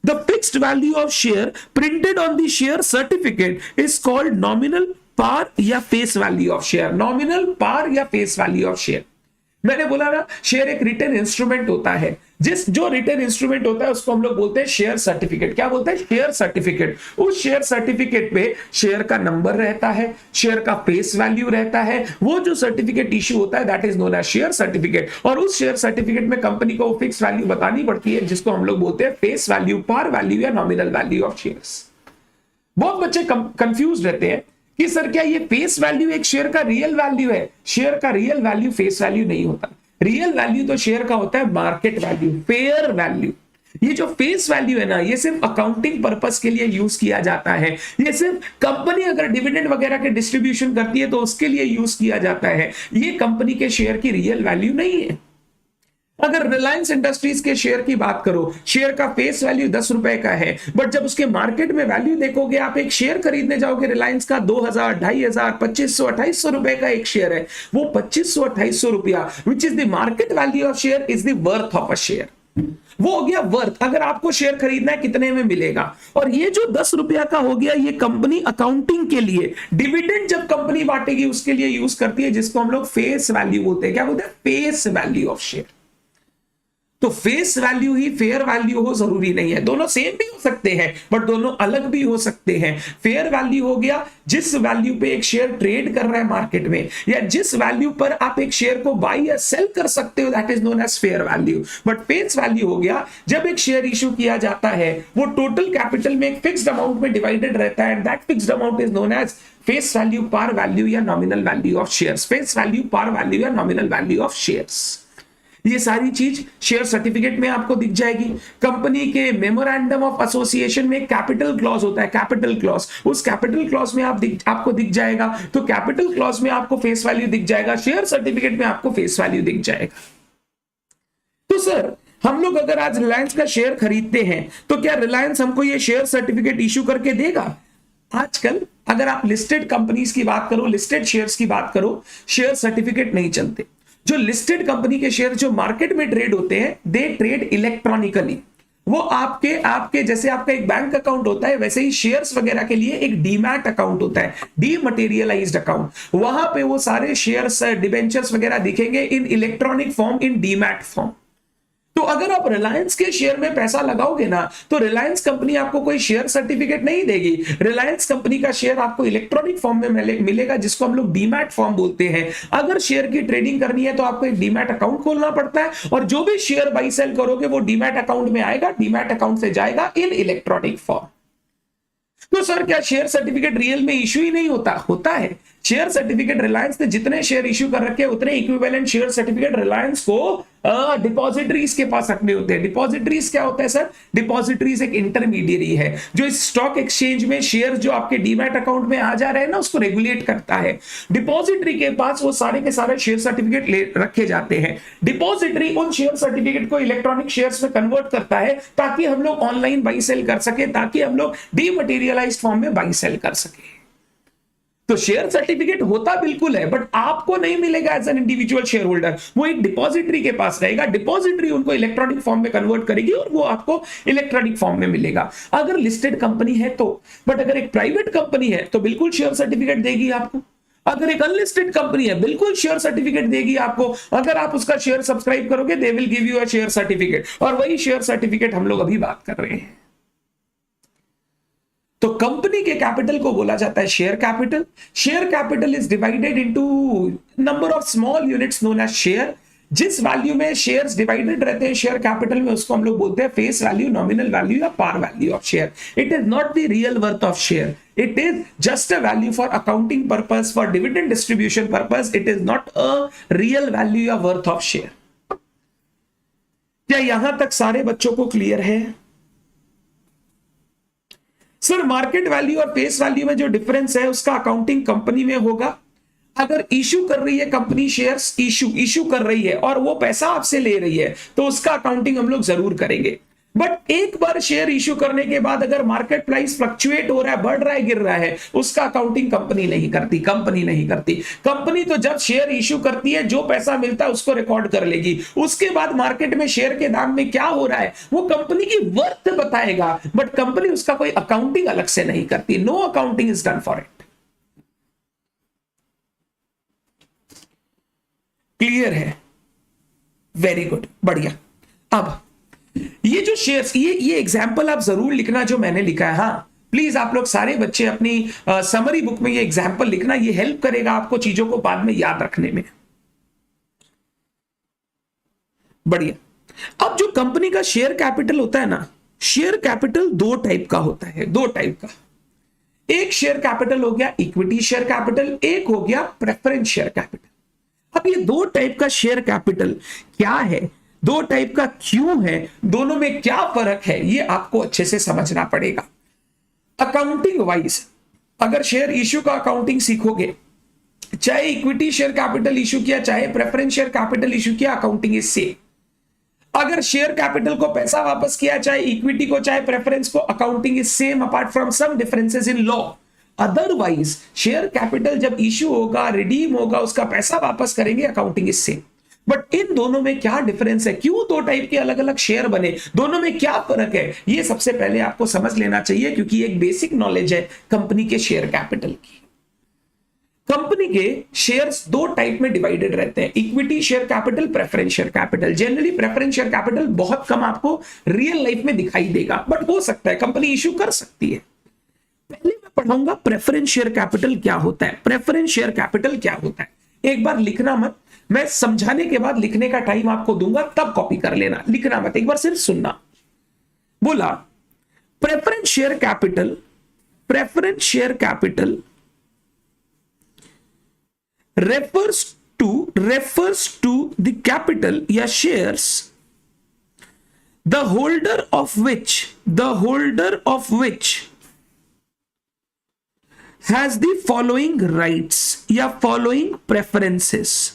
The fixed value of share printed on the share certificate is called nominal par या face value of share. Nominal par या फेस वैल्यू ऑफ शेयर, मैंने बोला ना शेयर एक रिटन इंस्ट्रूमेंट होता है, जो रिटन इंस्ट्रूमेंट होता है उसको हम लोग बोलते हैं शेयर सर्टिफिकेट। क्या बोलते हैं? Share certificate. उस शेयर सर्टिफिकेट पे शेयर का नंबर रहता है, शेयर का फेस वैल्यू रहता है। वो जो सर्टिफिकेट इश्यू होता है that is known as share certificate. और उस शेयर सर्टिफिकेट में कंपनी को फिक्स वैल्यू बतानी पड़ती है जिसको हम लोग बोलते हैं फेस वैल्यू, पार वैल्यू या नॉमिनल वैल्यू ऑफ शेयर्स। बहुत बच्चे कंफ्यूज रहते हैं कि सर क्या ये फेस वैल्यू एक शेयर का रियल वैल्यू है? शेयर का रियल वैल्यू फेस वैल्यू नहीं होता। रियल वैल्यू तो शेयर का होता है मार्केट वैल्यू, फेयर वैल्यू। ये जो फेस वैल्यू है ना, ये सिर्फ अकाउंटिंग पर्पस के लिए यूज किया जाता है। ये सिर्फ कंपनी अगर डिविडेंड वगैरह के डिस्ट्रीब्यूशन करती है तो उसके लिए यूज किया जाता है। ये कंपनी के शेयर की रियल वैल्यू नहीं है। अगर रिलायंस इंडस्ट्रीज के शेयर की बात करो, शेयर का फेस वैल्यू 10 रुपए का है, बट जब उसके मार्केट में वैल्यू देखोगे, आप एक शेयर खरीदने जाओगे रिलायंस का 2000, 2500, 2500, 2800 रुपए का एक शेयर है। वो 2500, 2800 रुपया which is the market value of share is the worth of a share. वो हो गया वर्थ। अगर आपको शेयर खरीदना है कितने में मिलेगा। और ये जो 10 रुपया का हो गया, ये कंपनी अकाउंटिंग के लिए, डिविडेंड जब कंपनी बांटेगी उसके लिए यूज करती है, जिसको हम लोग फेस वैल्यू बोलते हैं। क्या बोलते हैं? Face value of share. तो फेस वैल्यू ही फेयर वैल्यू हो जरूरी नहीं है, दोनों सेम भी हो सकते हैं बट दोनों अलग भी हो सकते हैं। फेयर वैल्यू हो गया जिस वैल्यू पे एक शेयर ट्रेड कर रहा है मार्केट में, या जिस वैल्यू पर आप एक शेयर को बाय या सेल कर सकते हो, that is known as fair value. But face value हो गया जब एक शेयर इशू किया जाता है, वो टोटल कैपिटल में एक फिक्स्ड अमाउंट में डिवाइडेड रहता है, and that fixed amount is known as face value, par value या nominal value of shares. Face value, par value या नॉमिनल वैल्यू ऑफ शेयर्स। ये सारी चीज शेयर सर्टिफिकेट में आपको दिख जाएगी। कंपनी के मेमोरेंडम ऑफ एसोसिएशन में कैपिटल क्लॉज होता है, कैपिटल क्लॉज। उस कैपिटल क्लॉज में आपको दिख जाएगा। तो कैपिटल क्लॉज में आपको फेस वैल्यू दिख जाएगा, शेयर सर्टिफिकेट में आपको फेस वैल्यू दिख जाएगा। तो सर हम लोग अगर आज रिलायंस का शेयर खरीदते हैं तो क्या रिलायंस हमको ये शेयर सर्टिफिकेट इश्यू करके देगा? आजकल अगर आप लिस्टेड कंपनीज की बात करो, लिस्टेड शेयर्स की बात करो, शेयर सर्टिफिकेट नहीं चलते। जो लिस्टेड कंपनी के शेयर जो मार्केट में ट्रेड होते हैं, दे ट्रेड इलेक्ट्रॉनिकली। वो आपके जैसे आपका एक बैंक अकाउंट होता है, वैसे ही शेयर्स वगैरह के लिए एक डीमैट अकाउंट होता है, डीमटेरियलाइज्ड अकाउंट। वहां पे वो सारे शेयर्स, डिबेंचर्स वगैरह दिखेंगे इन इलेक्ट्रॉनिक फॉर्म, इन डीमैट फॉर्म। तो अगर आप रिलायंस के शेयर में पैसा लगाओगे ना, तो रिलायंस कंपनी आपको कोई शेयर सर्टिफिकेट नहीं देगी। रिलायंस कंपनी का शेयर आपको इलेक्ट्रॉनिक फॉर्म में मिलेगा, जिसको हम लोग डीमैट फॉर्म बोलते हैं। अगर शेयर की ट्रेडिंग करनी है तो आपको एक डीमैट अकाउंट खोलना पड़ता है, और जो भी शेयर बाई सेल करोगे वो डीमैट अकाउंट में आएगा, डीमैट अकाउंट से जाएगा इन इलेक्ट्रॉनिक फॉर्म। तो सर क्या शेयर सर्टिफिकेट रियल में इश्यू ही नहीं होता? होता है। शेयर सर्टिफिकेट रिलायंस ने जितने शेयर इश्यू कर रखे हैं, उतने इक्विवेलेंट शेयर सर्टिफिकेट रिलायंस को डिपॉजिटरीज के पास रखने होते हैं। डिपॉजिटरीज क्या होता है सर? डिपॉजिटरीज एक इंटरमीडियरी है जो इस स्टॉक एक्सचेंज में शेयर जो आपके डीमैट अकाउंट में आ जा रहे हैं ना, उसको रेगुलेट करता है। डिपॉजिटरी के पास वो सारे के सारे शेयर सर्टिफिकेट रखे जाते हैं। डिपॉजिटरी उन शेयर सर्टिफिकेट को इलेक्ट्रॉनिक शेयर्स में कन्वर्ट करता है ताकि हम लोग ऑनलाइन बाई सेल कर सके, ताकि हम लोग डीमटेरियलाइज्ड फॉर्म में बाई सेल कर सके। तो शेयर सर्टिफिकेट होता बिल्कुल है, बट आपको नहीं मिलेगा as an individual share holder. वो एक डिपॉजिटरी के पास रहेगा, डिपॉजिटरी उनको इलेक्ट्रॉनिक फॉर्म में कन्वर्ट करेगी और वो आपको इलेक्ट्रॉनिक फॉर्म में मिलेगा, अगर लिस्टेड कंपनी है तो। बट अगर एक प्राइवेट कंपनी है तो बिल्कुल शेयर सर्टिफिकेट देगी आपको। अगर एक अनलिस्टेड कंपनी है, बिल्कुल शेयर सर्टिफिकेट देगी आपको। अगर आप उसका शेयर सब्सक्राइब करोगे, they will give you a share certificate, और वही शेयर सर्टिफिकेट हम लोग अभी बात कर रहे हैं। तो कंपनी के कैपिटल को बोला जाता है share capital. Share capital is divided into number of small units known as share. जिस वैल्यू में शेयर्स डिवाइडेड रहते हैं शेयर कैपिटल में, उसको हम लोग बोलते हैं फेस वैल्यू, नॉमिनल वैल्यू या par value of share. It is not the real worth of share, it is just a value for accounting purpose, for dividend distribution purpose. It is not a real value या वर्थ ऑफ शेयर। क्या यहां तक सारे बच्चों को क्लियर है? सर मार्केट वैल्यू और फेस वैल्यू में जो डिफरेंस है उसका अकाउंटिंग कंपनी में होगा। अगर इश्यू कर रही है कंपनी, शेयर्स इश्यू कर रही है और वो पैसा आपसे ले रही है, तो उसका अकाउंटिंग हम लोग जरूर करेंगे। बट एक बार शेयर इश्यू करने के बाद अगर मार्केट प्राइस फ्लक्चुएट हो रहा है, बढ़ रहा है, गिर रहा है, उसका अकाउंटिंग कंपनी नहीं करती। कंपनी तो जब शेयर इश्यू करती है, जो पैसा मिलता है उसको रिकॉर्ड कर लेगी। उसके बाद मार्केट में शेयर के दाम में क्या हो रहा है वो कंपनी की वर्थ बताएगा, बट कंपनी उसका कोई अकाउंटिंग अलग से नहीं करती। No accounting is done for it. Clear है? वेरी गुड, बढ़िया। अब ये जो शेयर्स, ये एग्जांपल आप जरूर लिखना जो मैंने लिखा है। हाँ, प्लीज आप लोग सारे बच्चे अपनी समरी बुक में ये एग्जांपल लिखना, ये हेल्प करेगा आपको चीजों को बाद में याद रखने में। बढ़िया। अब जो कंपनी का शेयर कैपिटल होता है ना, शेयर कैपिटल दो टाइप का होता है, दो टाइप का। एक शेयर कैपिटल हो गया इक्विटी शेयर कैपिटल, एक हो गया प्रेफरेंस शेयर कैपिटल। अब ये दो टाइप का शेयर कैपिटल क्या है, दो टाइप का क्यों है, दोनों में क्या फर्क है, ये आपको अच्छे से समझना पड़ेगा। अकाउंटिंग वाइज अगर शेयर इश्यू का अकाउंटिंग सीखोगे, चाहे इक्विटी शेयर कैपिटल इश्यू किया, चाहे प्रेफरेंस शेयर कैपिटल इश्यू किया, अकाउंटिंग इज सेम। अगर शेयर कैपिटल को पैसा वापस किया, चाहे इक्विटी को चाहे प्रेफरेंस को, accounting is same apart from some differences in law. Otherwise share capital जब इश्यू होगा, रिडीम होगा, उसका पैसा वापस करेंगे, accounting is same. But in दोनों में क्या डिफरेंस है, क्यों दो टाइप के अलग अलग शेयर बने, दोनों में क्या फर्क है, ये सबसे पहले आपको समझ लेना चाहिए, क्योंकि एक बेसिक नॉलेज है कंपनी के शेयर कैपिटल की। कंपनी के शेयर्स दो टाइप में डिवाइडेड रहते हैं, equity share capital, preference share capital. Generally preference share capital बहुत कम आपको रियल लाइफ में दिखाई देगा, बट हो सकता है, कंपनी इश्यू कर सकती है। पहले मैं पढ़ाऊंगा प्रेफरेंस शेयर कैपिटल क्या होता है। प्रेफरेंस शेयर कैपिटल क्या होता है, एक बार लिखना मत, मैं समझाने के बाद लिखने का टाइम आपको दूंगा, तब कॉपी कर लेना, लिखना मत, एक बार सिर्फ सुनना। बोला preference share capital, preference share capital refers to the capital या shares the holder of which has the following rights या following preferences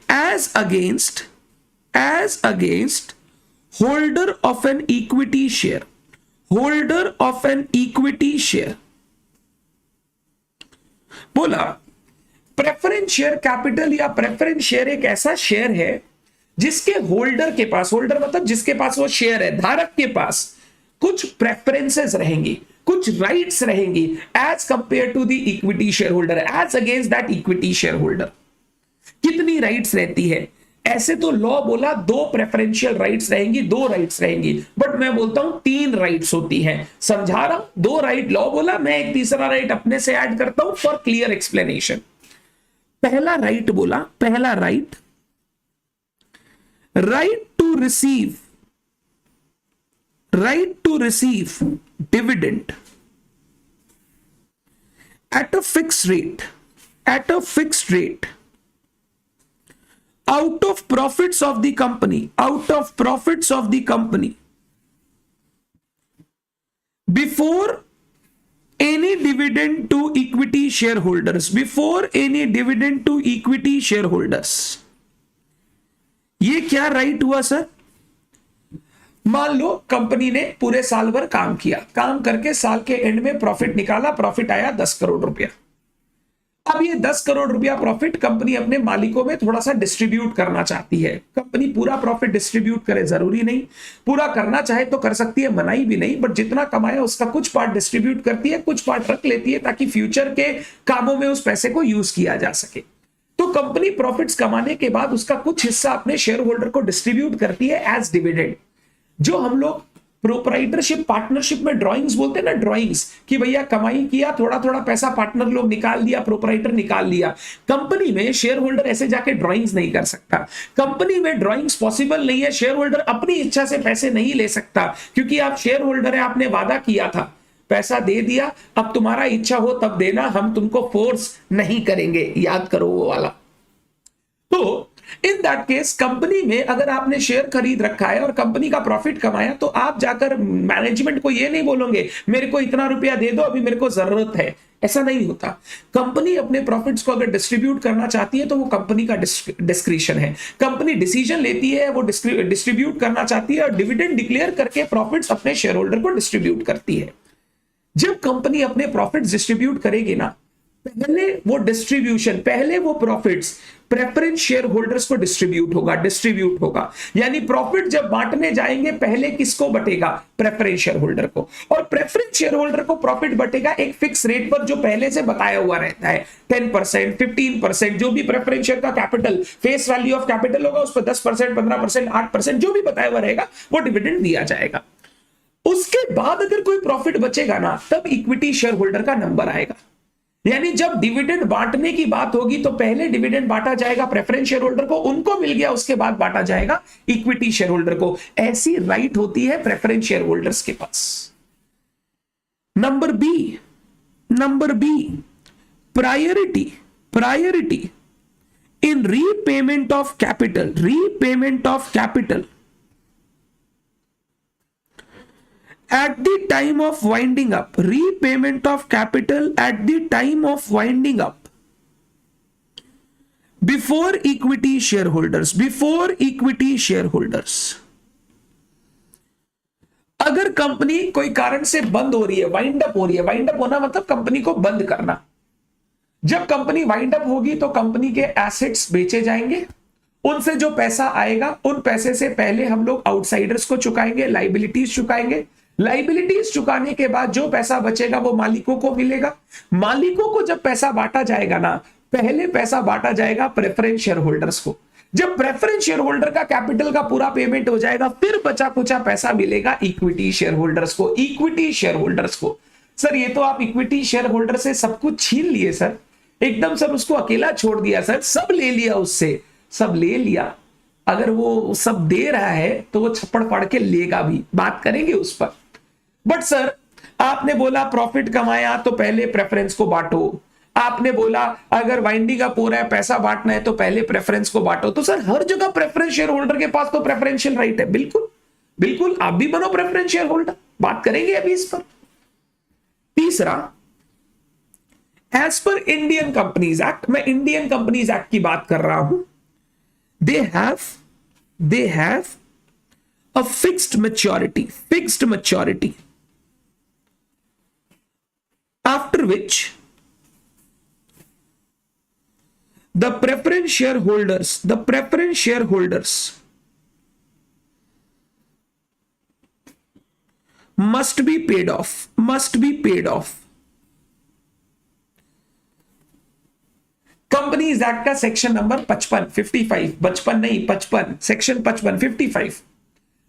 as against holder of an equity share, बोला प्रेफरेंस शेयर कैपिटल या प्रेफरेंस शेयर एक ऐसा शेयर है जिसके होल्डर के पास, होल्डर मतलब जिसके पास वो शेयर है, धारक के पास कुछ प्रेफरेंसेस रहेंगी, कुछ राइट्स रहेंगी as compare to the equity share holder, as against that equity share holder. कितनी राइट्स रहती है? ऐसे तो लॉ बोला दो प्रेफरेंशियल राइट्स रहेंगी, दो राइट्स रहेंगी, बट मैं बोलता हूं तीन राइट्स होती हैं। समझा रहा हूं, दो राइट लॉ बोला, मैं एक तीसरा राइट अपने से ऐड करता हूं फॉर क्लियर एक्सप्लेनेशन। पहला राइट बोला, पहला right to receive dividend at a fixed rate out of profits of the company before any dividend to equity shareholders, ये क्या राइट हुआ सर? मान लो कंपनी ने पूरे साल भर काम किया, काम करके साल के एंड में प्रॉफिट निकाला, प्रॉफिट आया 10 करोड़ रुपया। अब ये 10 करोड़ रुपया प्रॉफिट कंपनी अपने मालिकों में थोड़ा सा डिस्ट्रीब्यूट करना चाहती है। कंपनी पूरा प्रॉफिट डिस्ट्रीब्यूट करे, जरूरी नहीं, पूरा करना चाहे तो कर सकती है, मनाही भी नहीं, बट जितना कमाया उसका कुछ पार्ट डिस्ट्रीब्यूट करती है, कुछ पार्ट रख लेती है ताकि फ्यूचर के कामों में उस पैसे को यूज किया जा सके। तो कंपनी प्रॉफिट्स कमाने के बाद उसका कुछ हिस्सा अपने शेयर होल्डर को डिस्ट्रीब्यूट करती है एज डिविडेंड। जो हम लोग प्रोप्राइटरशिप पार्टनरशिप में ड्राइंग्स बोलते हैं ना, ड्राइंग्स कि भैया कमाई किया, थोड़ा थोड़ा पैसा पार्टनर लोग निकाल लिया, प्रोप्राइटर निकाल लिया। कंपनी में शेयर होल्डर ऐसे जाके ड्राइंग्स नहीं कर सकता, कंपनी में ड्राइंग्स पॉसिबल नहीं है। शेयर होल्डर अपनी इच्छा से पैसे नहीं ले सकता, क्योंकि आप शेयर होल्डर है, आपने वादा किया था, पैसा दे दिया, अब तुम्हारा इच्छा हो तब देना, हम तुमको फोर्स नहीं करेंगे, याद करो वो वाला। तो इन दैट केस कंपनी में अगर आपने शेयर खरीद रखा है और कंपनी का प्रॉफिट कमाया, तो आप जाकर मैनेजमेंट को ये नहीं बोलोगे मेरे को इतना रुपया दे दो, अभी मेरे को जरूरत है। ऐसा नहीं होता। कंपनी अपने प्रॉफिट्स को अगर डिस्ट्रीब्यूट करना चाहती है तो वो कंपनी का डिस्क्रिशन है। कंपनी डिसीजन लेती है, वो डिस्ट्रीब्यूट करना चाहती है और डिविडेंड डिक्लेयर करके प्रॉफिट्स अपने शेयर होल्डर को डिस्ट्रीब्यूट करती है। जब कंपनी अपने प्रॉफिट्स डिस्ट्रीब्यूट करेगी ना, पहले वो प्रॉफिट्स प्रेफरेंस शेयर होल्डर्स को डिस्ट्रीब्यूट होगा। यानी प्रॉफिट जब बांटने जाएंगे, पहले किसको बटेगा? प्रेफरेंस शेयर होल्डर को। और प्रेफरेंस शेयर होल्डर को प्रॉफिट बटेगा एक फिक्स रेट पर, जो पहले से बताया हुआ रहता है। 10%, 15%, जो भी प्रेफरेंस शेयर का capital, face value of capital होगा, उस पर 10%, 15%, 8%, जो भी बताया हुआ रहेगा, वो डिविडेंड दिया जाएगा। उसके बाद अगर कोई प्रॉफिट बचेगा ना, तब इक्विटी शेयर होल्डर का नंबर आएगा। यानी जब डिविडेंड बांटने की बात होगी, तो पहले डिविडेंड बांटा जाएगा प्रेफरेंस शेयर होल्डर को, उनको मिल गया, उसके बाद बांटा जाएगा इक्विटी शेयर होल्डर को। ऐसी राइट होती है प्रेफरेंस शेयर होल्डर्स के पास। Number B, priority in repayment of capital, at the time of winding up, repayment of capital at the time of winding up, before equity shareholders, अगर कंपनी कोई कारण से बंद हो रही है, वाइंड अप होना मतलब कंपनी को बंद करना। जब कंपनी वाइंड अप होगी तो कंपनी के एसेट्स बेचे जाएंगे, उनसे जो पैसा आएगा, उन पैसे से पहले हम लोग आउटसाइडर्स को चुकाएंगे, लाइबिलिटीज चुकाने के बाद जो पैसा बचेगा वो मालिकों को मिलेगा। मालिकों को जब पैसा बांटा जाएगा ना, पहले पैसा बांटा जाएगा प्रेफरेंस शेयर होल्डर्स को। जब प्रेफरेंस शेयर होल्डर का कैपिटल का पूरा पेमेंट हो जाएगा, फिर बचा कुचा पैसा मिलेगा इक्विटी शेयर होल्डर्स को। सर ये तो आप इक्विटी शेयर होल्डर से सब कुछ छीन लिए सर, एकदम सर उसको अकेला छोड़ दिया सर, सब ले लिया उससे, सब ले लिया। अगर वो सब दे रहा है तो वो छप्पड़ फाड़ के लेगा भी, बात करेंगे उस पर। बट सर आपने बोला प्रॉफिट कमाया तो पहले प्रेफरेंस को बांटो, आपने बोला अगर वाइंडिंग अप हो रहा है पैसा बांटना है तो पहले प्रेफरेंस को बांटो। तो सर हर जगह प्रेफरेंस शेयर होल्डर के पास तो प्रेफरेंशियल राइट है। बिल्कुल आप भी बनो प्रेफरेंस शेयर होल्डर, बात करेंगे अभी इस पर। तीसरा, as per Indian companies act, मैं इंडियन कंपनीज एक्ट की बात कर रहा हूं, they have a fixed maturity, after which the preference shareholders must be paid off, companies act का सेक्शन नंबर 55 सेक्शन 55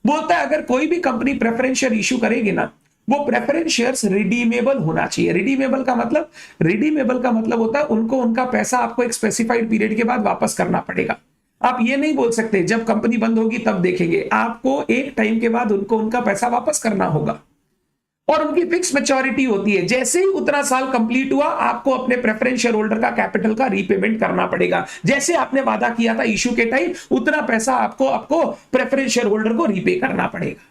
बोलता है अगर कोई भी कंपनी प्रेफरेंस शेयर इशू करेगी ना, वो प्रेफरेंस शेयर्स रिडीमेबल होना चाहिए। रिडीमेबल का मतलब होता है उनको उनका पैसा आपको एक स्पेसिफाइड पीरियड के बाद वापस करना पड़ेगा। आप ये नहीं बोल सकते जब कंपनी बंद होगी तब देखेंगे, आपको एक टाइम के बाद उनको उनका पैसा वापस करना होगा। और उनकी फिक्स मैच्योरिटी होती है, जैसे ही उतना साल कंप्लीट हुआ आपको अपने प्रेफरेंस शेयर होल्डर का कैपिटल का रीपेमेंट करना पड़ेगा। जैसे आपने वादा किया था इशू के टाइम, उतना पैसा आपको प्रेफरेंस शेयर होल्डर को रीपे करना पड़ेगा।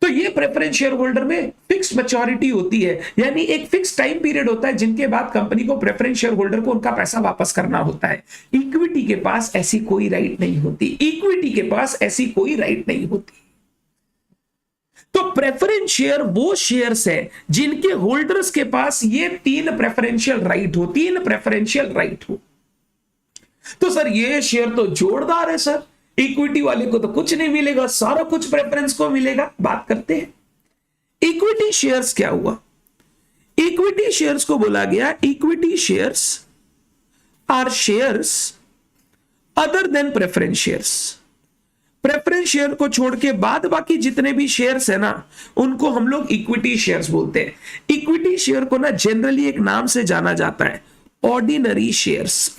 तो ये प्रेफरेंस शेयर होल्डर में फिक्स मैच्योरिटी होती है, यानी एक फिक्स टाइम पीरियड होता है जिनके बाद कंपनी को प्रेफरेंस शेयर होल्डर को उनका पैसा वापस करना होता है। इक्विटी के पास ऐसी कोई राइट नहीं होती। तो प्रेफरेंस शेयर वो शेयर्स है जिनके होल्डर्स के पास ये तीन प्रेफरेंशियल राइट हो। तो सर ये शेयर तो जोरदार है सर, इक्विटी वाले को तो कुछ नहीं मिलेगा, सारा कुछ प्रेफरेंस को मिलेगा। बात करते हैं इक्विटी शेयर्स क्या हुआ। इक्विटी शेयर्स को बोला गया equity shares are shares other than preference shares. Preference share को छोड़ के बाद बाकी जितने भी शेयर्स है ना, उनको हम लोग इक्विटी शेयर्स बोलते हैं। इक्विटी शेयर को ना जनरली एक नाम से जाना जाता है, ऑर्डिनरी शेयर्स।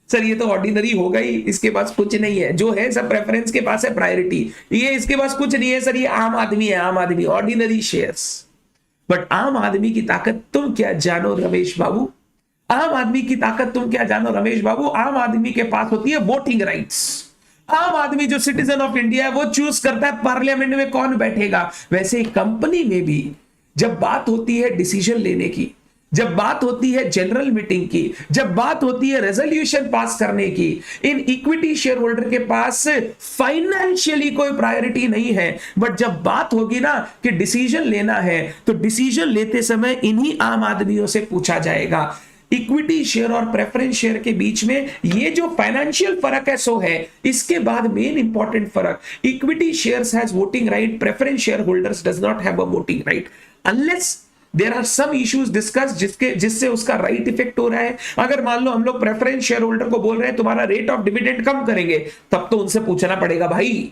सर ये तो ऑर्डिनरी होगा ही, इसके पास कुछ नहीं है, जो है सब प्रेफरेंस के पास है प्रायोरिटी, ये इसके पास कुछ नहीं है सर, ये आम आदमी ऑर्डिनरी शेयर्स। बट आम आदमी की ताकत तुम क्या जानो रमेश बाबू। आम आदमी की ताकत तुम क्या जानो रमेश बाबू, आम आदमी के पास होती है वोटिंग राइट्स। आम आदमी जो सिटीजन ऑफ इंडिया है वो चूज करता है पार्लियामेंट में कौन बैठेगा। वैसे ही कंपनी में भी जब बात होती है डिसीजन लेने की, जब बात होती है जनरल मीटिंग की, जब बात होती है रेजोल्यूशन पास करने की, इन इक्विटी शेयर होल्डर के पास फाइनेंशियली कोई प्रायोरिटी नहीं है। बट जब बात होगी ना कि डिसीजन लेना है, तो डिसीजन लेते समय इन्हीं आम आदमियों से पूछा जाएगा। इक्विटी शेयर और प्रेफरेंस शेयर के बीच में ये जो फाइनेंशियल फर्क है सो है। इसके बाद मेन इंपॉर्टेंट फर्क, equity shares has voting right, preference share holders does not have a voting right unless there are some issues discuss जिससे उसका राइट इफेक्ट हो रहा है। अगर मान लो हम लोग प्रेफरेंस शेयर होल्डर को बोल रहे हैं तुम्हारा रेट ऑफ डिविडेंड कम करेंगे, तब तो उनसे पूछना पड़ेगा भाई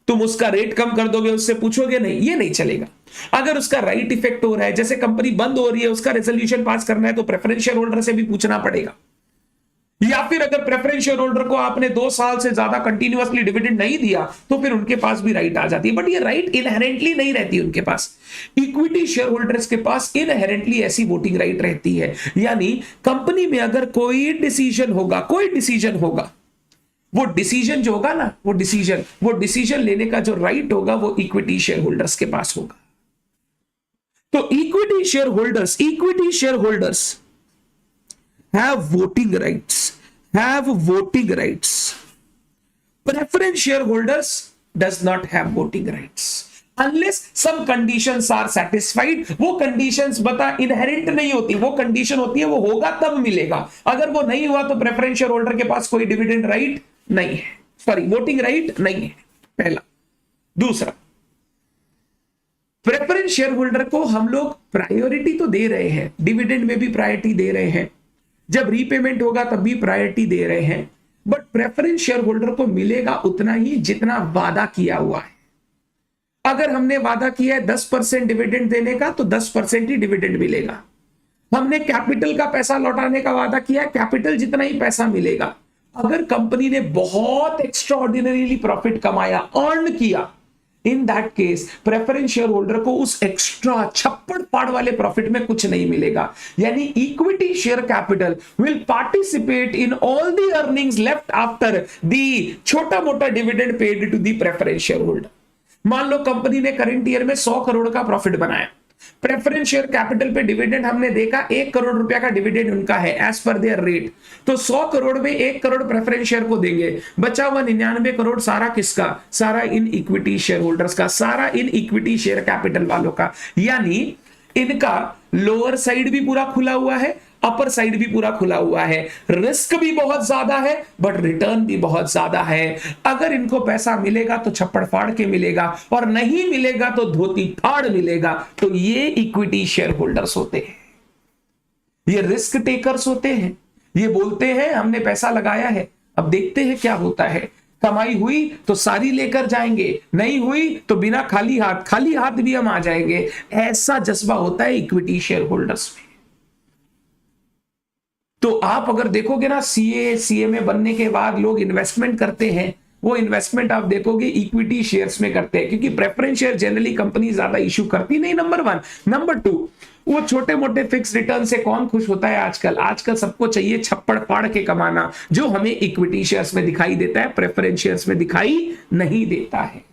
तुम उसका रेट कम कर दोगे, उससे पूछोगे नहीं, ये नहीं चलेगा। अगर उसका राइट इफेक्ट हो रहा है, जैसे कंपनी बंद हो रही है उसका रेजोल्यूशन पास करना है, तो प्रेफरेंस शेयर होल्डर से भी पूछना पड़ेगा। या फिर अगर प्रेफरेंस शेयर होल्डर को आपने 2 साल से ज्यादा कंटिन्यूअसली डिविडेंड नहीं दिया तो फिर उनके पास भी राइट आ जाती है। बट ये राइट इनहेरेंटली नहीं रहती उनके पास। इक्विटी शेयर होल्डर्स के पास इनहेरेंटली ऐसी वोटिंग राइट रहती है। यानी कंपनी में अगर कोई डिसीजन होगा, वो डिसीजन जो होगा ना, वो डिसीजन लेने का जो राइट होगा वो इक्विटी शेयर होल्डर्स के पास होगा। तो equity share holders have voting rights. Preference shareholders does not have voting rights unless some conditions are satisfied. वो conditions बता inherent नहीं होती, वो condition होती है वो होगा तब मिलेगा। अगर वो नहीं हुआ तो preference shareholder के पास कोई dividend right नहीं है, सॉरी voting right नहीं है, पहला। दूसरा, प्रेफरेंस शेयर होल्डर को हम लोग प्रायोरिटी तो दे रहे हैं, डिविडेंड में भी प्रायोरिटी दे रहे हैं, जब रीपेमेंट होगा तब भी प्रायोरिटी दे रहे हैं, बट प्रेफरेंस शेयर होल्डर को मिलेगा उतना ही जितना वादा किया हुआ है। अगर हमने वादा किया है 10% डिविडेंड देने का तो 10% ही डिविडेंड मिलेगा। हमने कैपिटल का पैसा लौटाने का वादा किया है, कैपिटल जितना ही पैसा मिलेगा। अगर कंपनी ने बहुत एक्स्ट्राऑर्डिनरीली प्रॉफिट कमाया, अर्न किया, in that case preference share holder को उस एक्स्ट्रा छप्पड़ फाड़ वाले प्रॉफिट में कुछ नहीं मिलेगा। यानी equity share capital will participate in all the earnings left after the छोटा मोटा dividend paid to the preference share holder. मान लो कंपनी ने करंट ईयर में 100 करोड़ का प्रॉफिट बनाया, प्रेफरेंस शेयर कैपिटल पे डिविडेंड हमने देखा 1 करोड़ रुपया का डिविडेंड उनका है एज पर देयर रेट, तो 100 करोड़ में 1 करोड़ प्रेफरेंस शेयर को देंगे, बचा हुआ 99 करोड़ सारा किसका? सारा इन इक्विटी शेयर होल्डर्स का, सारा इन इक्विटी शेयर कैपिटल वालों का। यानी इनका लोअर साइड भी पूरा खुला हुआ है, अपर साइड भी पूरा खुला हुआ है, रिस्क भी बहुत ज्यादा है बट रिटर्न भी बहुत ज्यादा है। अगर इनको पैसा मिलेगा तो छप्पड़ फाड़ के मिलेगा और नहीं मिलेगा तो धोती फाड़ मिलेगा। तो ये इक्विटी शेयर होल्डर्स होते हैं, ये रिस्क टेकर्स होते हैं। ये बोलते हैं हमने पैसा लगाया है, अब देखते हैं क्या होता है, कमाई हुई तो सारी लेकर जाएंगे, नहीं हुई तो बिना खाली हाथ भी हम आ जाएंगे। ऐसा जज्बा होता है इक्विटी शेयर होल्डर्स में। तो आप अगर देखोगे ना, सीएमए बनने के बाद लोग इन्वेस्टमेंट करते हैं, वो इन्वेस्टमेंट आप देखोगे इक्विटी शेयर्स में करते हैं, क्योंकि प्रेफरेंस शेयर जनरली कंपनी ज्यादा इश्यू करती नहीं, नंबर 1। नंबर 2, वो छोटे मोटे फिक्स रिटर्न से कौन खुश होता है आजकल सबको चाहिए छप्पड़ फाड़ के कमाना, जो हमें इक्विटी शेयर्स में दिखाई देता है, प्रेफरेंस शेयर्स में दिखाई नहीं देता है।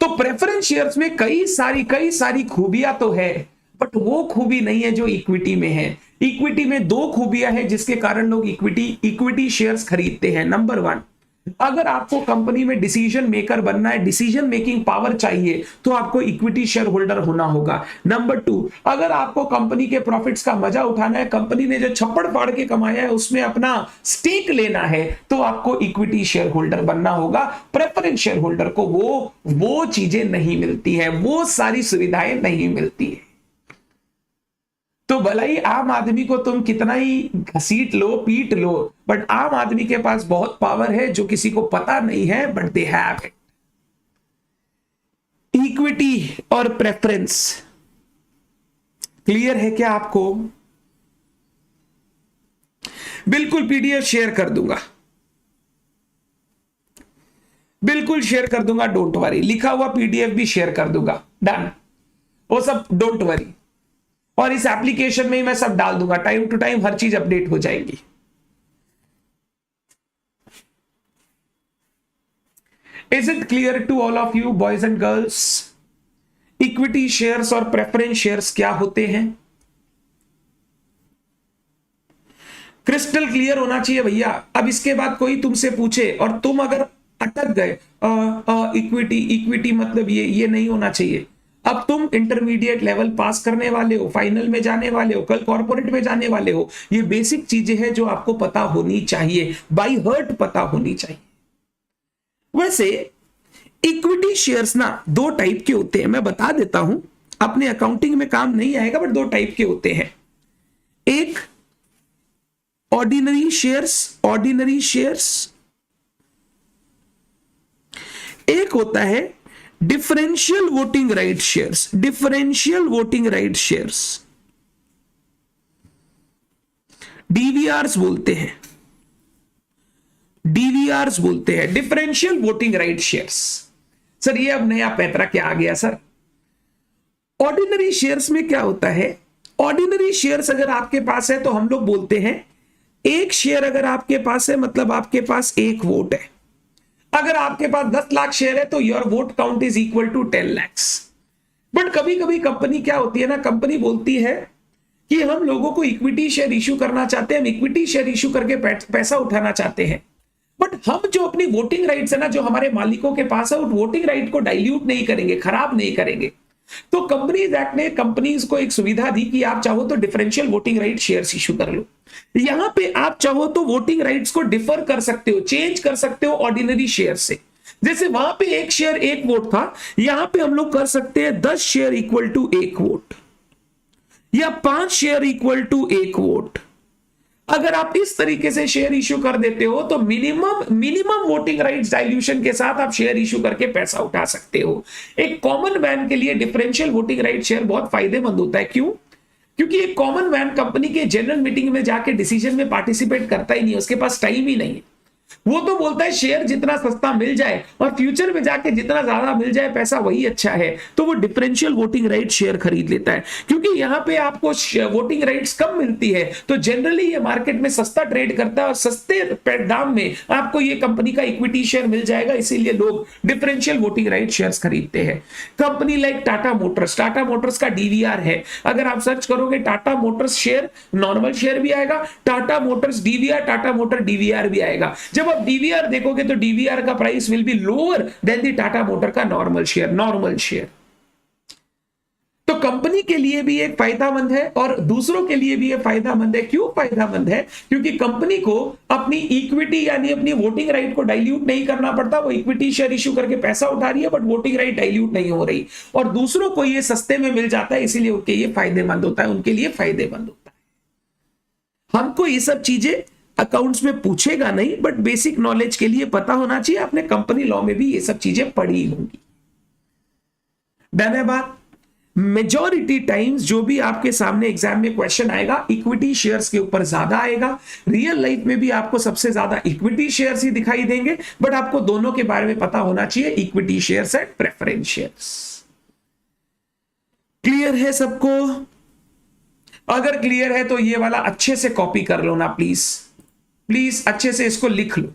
तो प्रेफरेंस शेयर्स में कई सारी खूबियां तो है, बट वो खूबी नहीं है जो इक्विटी में है। इक्विटी में 2 खूबियां हैं जिसके कारण लोग इक्विटी शेयर्स खरीदते हैं। नंबर 1, अगर आपको कंपनी में डिसीजन मेकर बनना है, डिसीजन मेकिंग पावर चाहिए, तो आपको इक्विटी शेयर होल्डर होना होगा। नंबर 2, अगर आपको कंपनी के प्रॉफिट्स का मजा उठाना है, कंपनी ने जो छप्पड़ फाड़ के कमाया है उसमें अपना स्टेक लेना है, तो आपको इक्विटी शेयर होल्डर बनना होगा। प्रेफरेंस शेयर होल्डर को वो चीजें नहीं मिलती है, वो सारी सुविधाएं नहीं मिलती है। तो भलाई आम आदमी को तुम कितना ही घसीट लो, पीट लो, बट आम आदमी के पास बहुत पावर है जो किसी को पता नहीं है, but they have it. Equity और प्रेफरेंस क्लियर है क्या आपको? बिल्कुल पीडीएफ शेयर कर दूंगा, बिल्कुल शेयर कर दूंगा, डोंट वरी। लिखा हुआ पीडीएफ भी शेयर कर दूंगा, डन, वो सब डोंट वरी। और इस एप्लीकेशन में ही मैं सब डाल दूंगा, टाइम टू टाइम हर चीज अपडेट हो जाएगी। Is it clear to all of you boys and girls, equity shares और प्रेफरेंस शेयर्स क्या होते हैं? क्रिस्टल क्लियर होना चाहिए भैया। अब इसके बाद कोई तुमसे पूछे और तुम अगर अटक गए, इक्विटी इक्विटी मतलब ये नहीं होना चाहिए। अब तुम इंटरमीडिएट लेवल पास करने वाले हो, फाइनल में जाने वाले हो, कल कॉर्पोरेट में जाने वाले हो, ये बेसिक चीजें हैं जो आपको पता होनी चाहिए, बाय हर्ट पता होनी चाहिए। वैसे इक्विटी शेयर्स ना दो टाइप के होते हैं, मैं बता देता हूं, अपने अकाउंटिंग में काम नहीं आएगा बट दो टाइप के होते हैं। एक ऑर्डिनरी शेयर्स, ऑर्डिनरी शेयर्स, एक होता है differential voting right shares, differential voting right shares, DVRs बोलते हैं, डीवीआरस बोलते हैं, differential voting right shares. Sir ये अब नया पैतरा क्या आ गया सर? ऑर्डिनरी शेयर्स में क्या होता है, ऑर्डिनरी शेयर्स अगर आपके पास है तो हम लोग बोलते हैं एक शेयर अगर आपके पास है मतलब आपके पास एक वोट है। अगर आपके पास 10 लाख शेयर है तो your vote count is equal to 10 lakhs। But कभी कभी कंपनी क्या होती है ना, कंपनी बोलती है कि हम लोगों को इक्विटी शेयर इश्यू करना चाहते हैं, हम इक्विटी शेयर इश्यू करके पैसा उठाना चाहते हैं, बट हम जो अपनी वोटिंग राइट्स है ना, जो हमारे मालिकों के पास है, उस वोटिंग राइट को डाइल्यूट नहीं करेंगे, खराब नहीं करेंगे। तो कंपनीज एक्ट ने कंपनीज को एक सुविधा दी कि आप चाहो तो differential voting right shares issue कर लो। यहां पे आप चाहो तो वोटिंग राइट्स को डिफर कर सकते हो, चेंज कर सकते हो ऑर्डिनरी शेयर से। जैसे वहां पे एक शेयर एक वोट था, यहां पे हम लोग कर सकते हैं 10 शेयर इक्वल टू एक वोट, या 5 शेयर इक्वल टू एक वोट। अगर आप इस तरीके से शेयर इश्यू कर देते हो तो मिनिमम वोटिंग राइट्स डाइल्यूशन के साथ आप शेयर इश्यू करके पैसा उठा सकते हो। एक कॉमन मैन के लिए डिफरेंशियल वोटिंग राइट शेयर बहुत फायदेमंद होता है। क्यों? क्योंकि एक कॉमन मैन कंपनी के जनरल मीटिंग में जाके डिसीजन में पार्टिसिपेट करता ही नहीं, उसके पास टाइम ही नहीं है। वो तो बोलता है शेयर जितना सस्ता मिल जाए और फ्यूचर में जाके जितना ज्यादा मिल जाए पैसा वही अच्छा है, तो वो डिफरेंशियल वोटिंग राइट शेयर खरीद लेता है। क्योंकि यहां पे आपको वोटिंग राइट्स कम मिलती है तो जनरली ये मार्केट में सस्ता ट्रेड करता है और सस्ते दाम में आपको ये कंपनी का इक्विटी शेयर मिल जाएगा, इसीलिए लोग डिफरेंशियल वोटिंग राइट शेयर्स खरीदते हैं। Company like Tata Motors, Tata Motors का डीवीआर है, अगर आप सर्च करोगे Tata Motors share, normal share भी आएगा, Tata Motors DVR, Tata motor DVR भी आएगा। जब आप डीवीआर देखोगे तो डीवीआर का price will be lower than the Tata motor का नॉर्मल शेयर, नॉर्मल शेयर। तो कंपनी के लिए भी एक फायदामंद है और दूसरों के लिए भी ये फायदामंद है। क्यों फायदामंद है? क्योंकि कंपनी को अपनी इक्विटी यानी अपनी वोटिंग राइट को डाइल्यूट नहीं करना पड़ता। वो इक्विटी शेयर इश्यू करके पैसा उठा रही है बट वोटिंग राइट डाइल्यूट नहीं हो रही, और दूसरों को ये सस्ते में मिल जाता है, इसीलिए उनके ये फायदेमंद होता है, उनके लिए फायदेमंद होता है। हमको ये सब चीजें अकाउंट्स में पूछेगा नहीं बट बेसिक नॉलेज के लिए पता होना चाहिए। आपने कंपनी लॉ में भी ये सब चीजें पढ़ी होंगी। डन है बात? मेजॉरिटी टाइम्स जो भी आपके सामने एग्जाम में क्वेश्चन आएगा इक्विटी शेयर्स के ऊपर ज्यादा आएगा। रियल लाइफ में भी आपको सबसे ज्यादा इक्विटी शेयर्स ही दिखाई देंगे, बट आपको दोनों के बारे में पता होना चाहिए, equity shares and preference shares. Clear है सबको? अगर क्लियर है तो ये वाला अच्छे से कॉपी कर लो ना प्लीज, प्लीज अच्छे से इसको लिख लो।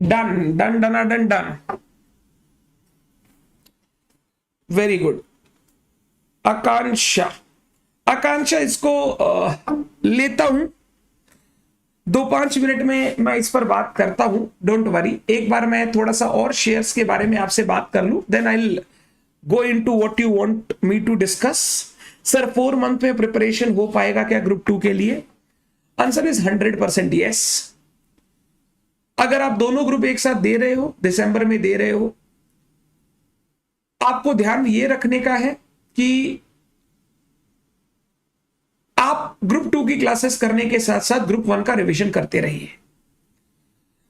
Done done done done done, very good. Akanksha, Akanksha इसको लेता हूं, 2-5 मिनट में मैं इस पर बात करता हूं, डोंट वरी। एक बार मैं थोड़ा सा और शेयर्स के बारे में आपसे बात कर लूं, then I will go into what you want me to discuss. Sir 4 month में प्रिपरेशन हो पाएगा क्या ग्रुप 2 के लिए? Answer is 100% yes. अगर आप दोनों ग्रुप एक साथ दे रहे हो, दिसंबर में दे रहे हो, आपको ध्यान ये रखने का है कि आप ग्रुप 2 की क्लासेस करने के साथ साथ ग्रुप 1 का रिवीजन करते रहिए।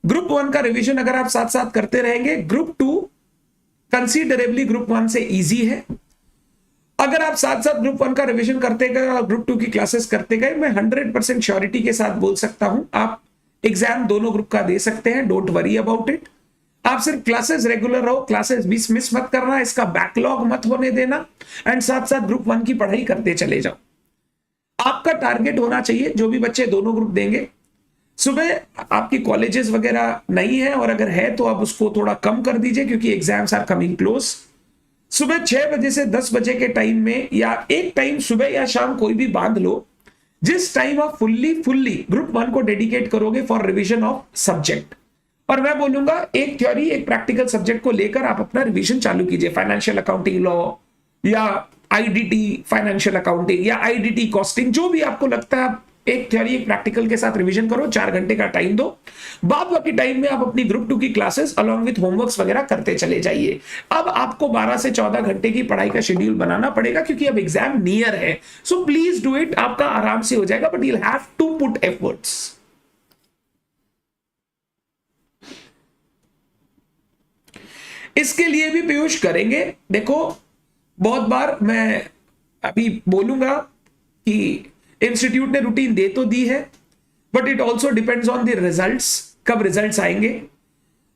ग्रुप 1 का रिवीजन अगर आप साथ साथ करते रहेंगे, ग्रुप 2 कंसीडरेबली ग्रुप 1 से इजी है। अगर आप साथ साथ ग्रुप 1 का रिवीजन करते गए और ग्रुप 2 की क्लासेस करते गए, मैं 100% श्योरिटी के साथ बोल सकता हूं आप एग्जाम दोनों ग्रुप का दे सकते हैं। Don't worry about it. आप सिर्फ क्लासेस रेगुलर रहो, क्लासेस मिस मत करना, इसका बैकलॉग मत होने देना, एंड साथ साथ ग्रुप 1 की पढ़ाई करते चले जाओ। आपका टारगेट होना चाहिए, जो भी बच्चे दोनों ग्रुप देंगे, सुबह आपकी कॉलेजेस वगैरह नहीं है, और अगर है तो आप उसको थोड़ा कम कर दीजिए क्योंकि एग्जाम्स आर कमिंग क्लोज। सुबह 6 बजे से 10 बजे के टाइम में, या एक टाइम सुबह या शाम कोई भी बांध लो, जिस टाइम आप फुल्ली ग्रुप 1 को डेडिकेट करोगे फॉर रिवीजन ऑफ सब्जेक्ट। और मैं बोलूंगा एक थ्योरी एक प्रैक्टिकल सब्जेक्ट को लेकर आप अपना रिवीजन चालू कीजिए। फाइनेंशियल अकाउंटिंग लॉ, या आईडीटी फाइनेंशियल अकाउंटिंग, या आईडीटी कॉस्टिंग, जो भी आपको लगता है, आप एक थ्योरी एक प्रैक्टिकल के साथ रिवीजन करो। 4 घंटे का टाइम दो, बाद बाकी टाइम में आप अपनी ग्रुप 2 की क्लासेस अलॉन्ग विथ होमवर्क्स वगैरह करते चले जाइए। अब आपको 12 से 14 घंटे की पढ़ाई का शेड्यूल बनाना पड़ेगा क्योंकि अब एग्जाम नियर है। सो प्लीज डू इट, आपका आराम से हो जाएगा, but you have to put efforts. इसके लिए भी पीयूष करेंगे। देखो, बहुत बार मैं अभी बोलूंगा कि इंस्टीट्यूट ने रूटीन दे तो दी है, but it also depends on the results, कब रिजल्ट्स आएंगे।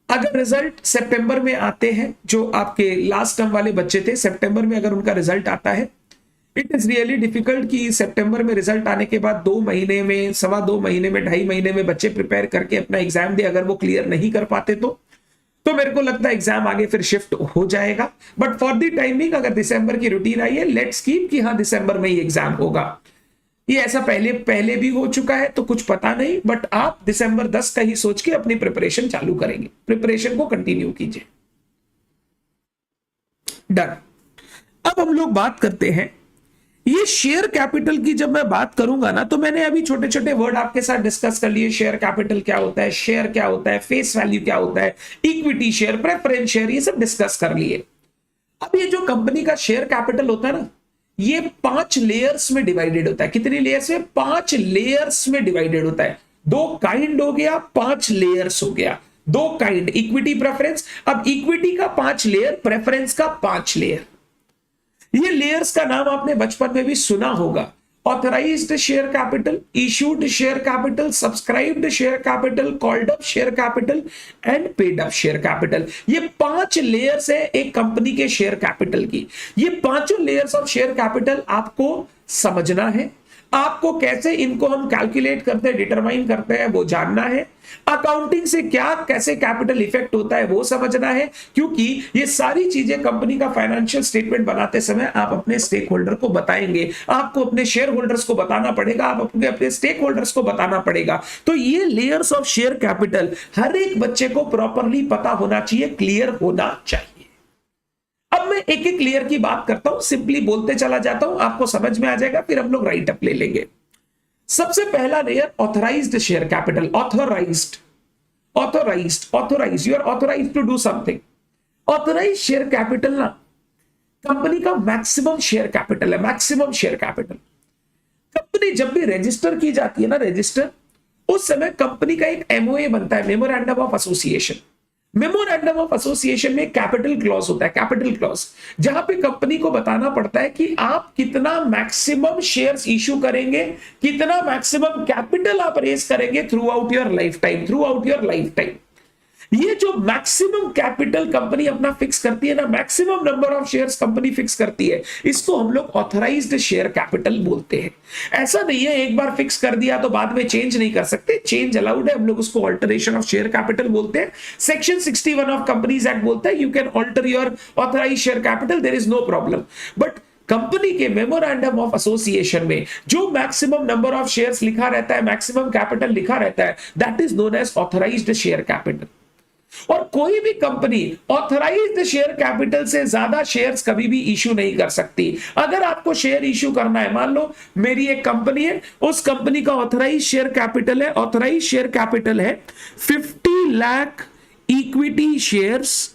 अगर रिजल्ट सितंबर में आते हैं, जो आपके लास्ट टर्म वाले बच्चे थे, सितंबर में अगर उनका रिजल्ट आता है, इट इज रियली डिफिकल्ट कि सितंबर में रिजल्ट आने के बाद 2 महीने में, 2.25 महीने में, 2.5 महीने में बच्चे प्रिपेयर करके अपना एग्जाम दे। अगर वो क्लियर नहीं कर पाते तो मेरे को लगता है एग्जाम आगे फिर शिफ्ट हो जाएगा। बट फॉर द टाइमिंग, अगर दिसंबर की रूटीन आई है, लेट्स कीप कि हाँ दिसंबर में ही एग्जाम होगा। ये ऐसा पहले भी हो चुका है तो कुछ पता नहीं, बट आप दिसंबर 10 का ही सोच के अपनी प्रिपरेशन चालू करेंगे, प्रिपरेशन को कंटिन्यू कीजिए। डन। अब हम लोग बात करते हैं ये शेयर कैपिटल की। जब मैं बात करूंगा ना, तो मैंने अभी छोटे छोटे वर्ड आपके साथ डिस्कस कर लिए। शेयर कैपिटल क्या होता है, शेयर क्या होता है, फेस वैल्यू क्या होता है, इक्विटी शेयर, प्रेफरेंस शेयर, ये सब डिस्कस कर लिए। अब ये जो कंपनी का शेयर कैपिटल होता है ना, ये 5 लेयर्स में डिवाइडेड होता है। कितनी लेयर्स में? 5 लेयर्स में डिवाइडेड होता है। 2 काइंड हो गया, 5 लेयर्स हो गया। 2 काइंड, इक्विटी प्रेफरेंस। अब इक्विटी का 5 लेयर, प्रेफरेंस का 5 लेयर। ये लेयर्स का नाम आपने बचपन में भी सुना होगा। Authorised share capital, issued share capital, subscribed share capital, called up share capital and paid up share capital. ये 5 लेयर्स है एक कंपनी के शेयर कैपिटल की। ये 5 लेयर्स ऑफ शेयर कैपिटल आपको समझना है। आपको कैसे इनको हम कैलकुलेट करते हैं, डिटरमाइन करते हैं, वो जानना है। अकाउंटिंग से क्या कैसे कैपिटल इफेक्ट होता है वो समझना है, क्योंकि ये सारी चीजें कंपनी का फाइनेंशियल स्टेटमेंट बनाते समय आप अपने स्टेक होल्डर को बताएंगे। आपको अपने शेयर होल्डर्स को बताना पड़ेगा, आप अपने स्टेक होल्डर्स को बताना पड़ेगा। तो ये लेयर्स ऑफ शेयर कैपिटल हर एक बच्चे को प्रॉपरली पता होना चाहिए, क्लियर होना चाहिए। अब मैं एक एक लेयर की बात करता हूं, सिंपली बोलते चला जाता हूं, आपको समझ में आ जाएगा, फिर हम लोग राइट अप ले लेंगे। सबसे पहला layer authorised share capital. Authorised, you are authorised to do something. Authorised share capital ना कंपनी का मैक्सिमम शेयर कैपिटल है। मैक्सिमम शेयर कैपिटल कंपनी जब भी रजिस्टर की जाती है ना, रजिस्टर, उस समय कंपनी का एक एमओए बनता है, memorandum of association. Memorandum of association में कैपिटल क्लॉज होता है, कैपिटल क्लॉज, जहां पे कंपनी को बताना पड़ता है कि आप कितना मैक्सिमम शेयर्स इश्यू करेंगे, कितना मैक्सिमम कैपिटल आप रेज करेंगे through out your life time, ये जो मैक्सिमम कैपिटल कंपनी अपना फिक्स करती है ना, maximum number of shares company fix करती है, इसको हम लोग ऑथराइज्ड शेयर कैपिटल बोलते हैं। ऐसा नहीं है एक बार फिक्स कर दिया तो बाद में चेंज नहीं कर सकते, चेंज अलाउड है, हम लोग उसको ऑल्टरेशन ऑफ शेयर कैपिटल बोलते हैं। सेक्शन 61 ऑफ कंपनीज एक्ट बोलता है you can alter your authorised share capital, there is no problem. But company के मेमोरेंडम ऑफ एसोसिएशन में जो मैक्सिमम नंबर ऑफ शेयर्स लिखा रहता है, मैक्सिमम कैपिटल लिखा रहता है, that is known as authorised share capital. और कोई भी कंपनी ऑथराइज्ड शेयर कैपिटल से ज्यादा शेयर्स कभी भी इश्यू नहीं कर सकती। अगर आपको शेयर इश्यू करना है, मान लो मेरी एक कंपनी है, उस कंपनी का ऑथराइज्ड शेयर कैपिटल है, ऑथराइज्ड शेयर कैपिटल है 50 lakh equity shares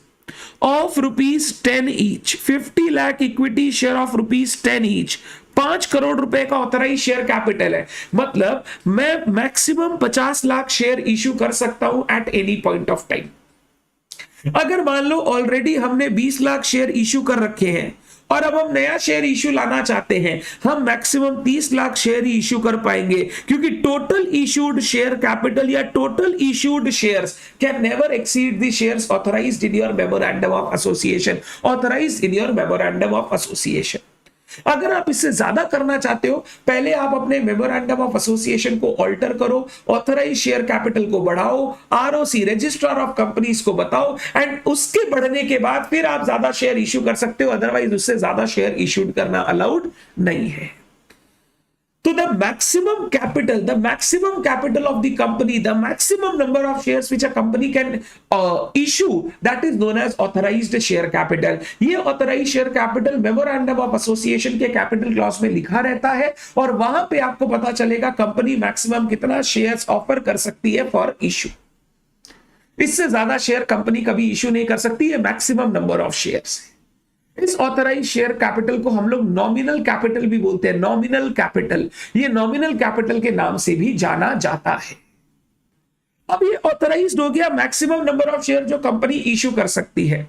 of ₹10 each, 50 lakh equity share of ₹10 each, 5 crore रुपए का ऑथराइज शेयर कैपिटल है। मतलब मैं मैक्सिमम 50 लाख शेयर इश्यू कर सकता हूं at any point of time. अगर मान लो ऑलरेडी हमने 20 लाख शेयर इश्यू कर रखे हैं और अब हम नया शेयर इश्यू लाना चाहते हैं, हम मैक्सिमम 30 लाख शेयर ही इश्यू कर पाएंगे, क्योंकि टोटल इश्यूड शेयर कैपिटल या total issued shares can never exceed the shares authorised in your memorandum of association, authorised in your memorandum of association. अगर आप इससे ज्यादा करना चाहते हो, पहले आप अपने मेमोरेंडम ऑफ एसोसिएशन को ऑल्टर करो, ऑथराइज शेयर कैपिटल को बढ़ाओ, आरओसी रजिस्ट्रार ऑफ कंपनीज को बताओ, एंड उसके बढ़ने के बाद फिर आप ज्यादा शेयर इश्यू कर सकते हो, अदरवाइज उससे ज्यादा शेयर इश्यूड करना अलाउड नहीं है। तो the maximum capital of the company, the maximum number of shares which a company can issue, that is known as authorized share capital। ये authorized share capital memorandum of association के capital clause में लिखा रहता है और वहां पे आपको पता चलेगा कंपनी मैक्सिमम कितना शेयर्स ऑफर कर सकती है फॉर इश्यू। इससे ज्यादा शेयर कंपनी कभी इश्यू नहीं कर सकती है, मैक्सिमम नंबर ऑफ शेयर्स। इस ऑथराइज शेयर कैपिटल को हम लोग नॉमिनल कैपिटल भी बोलते हैं, नॉमिनल कैपिटल, ये नॉमिनल कैपिटल के नाम से भी जाना जाता है। अब ये ऑथराइज्ड हो गया मैक्सिमम नंबर ऑफ शेयर जो कंपनी इश्यू कर सकती है,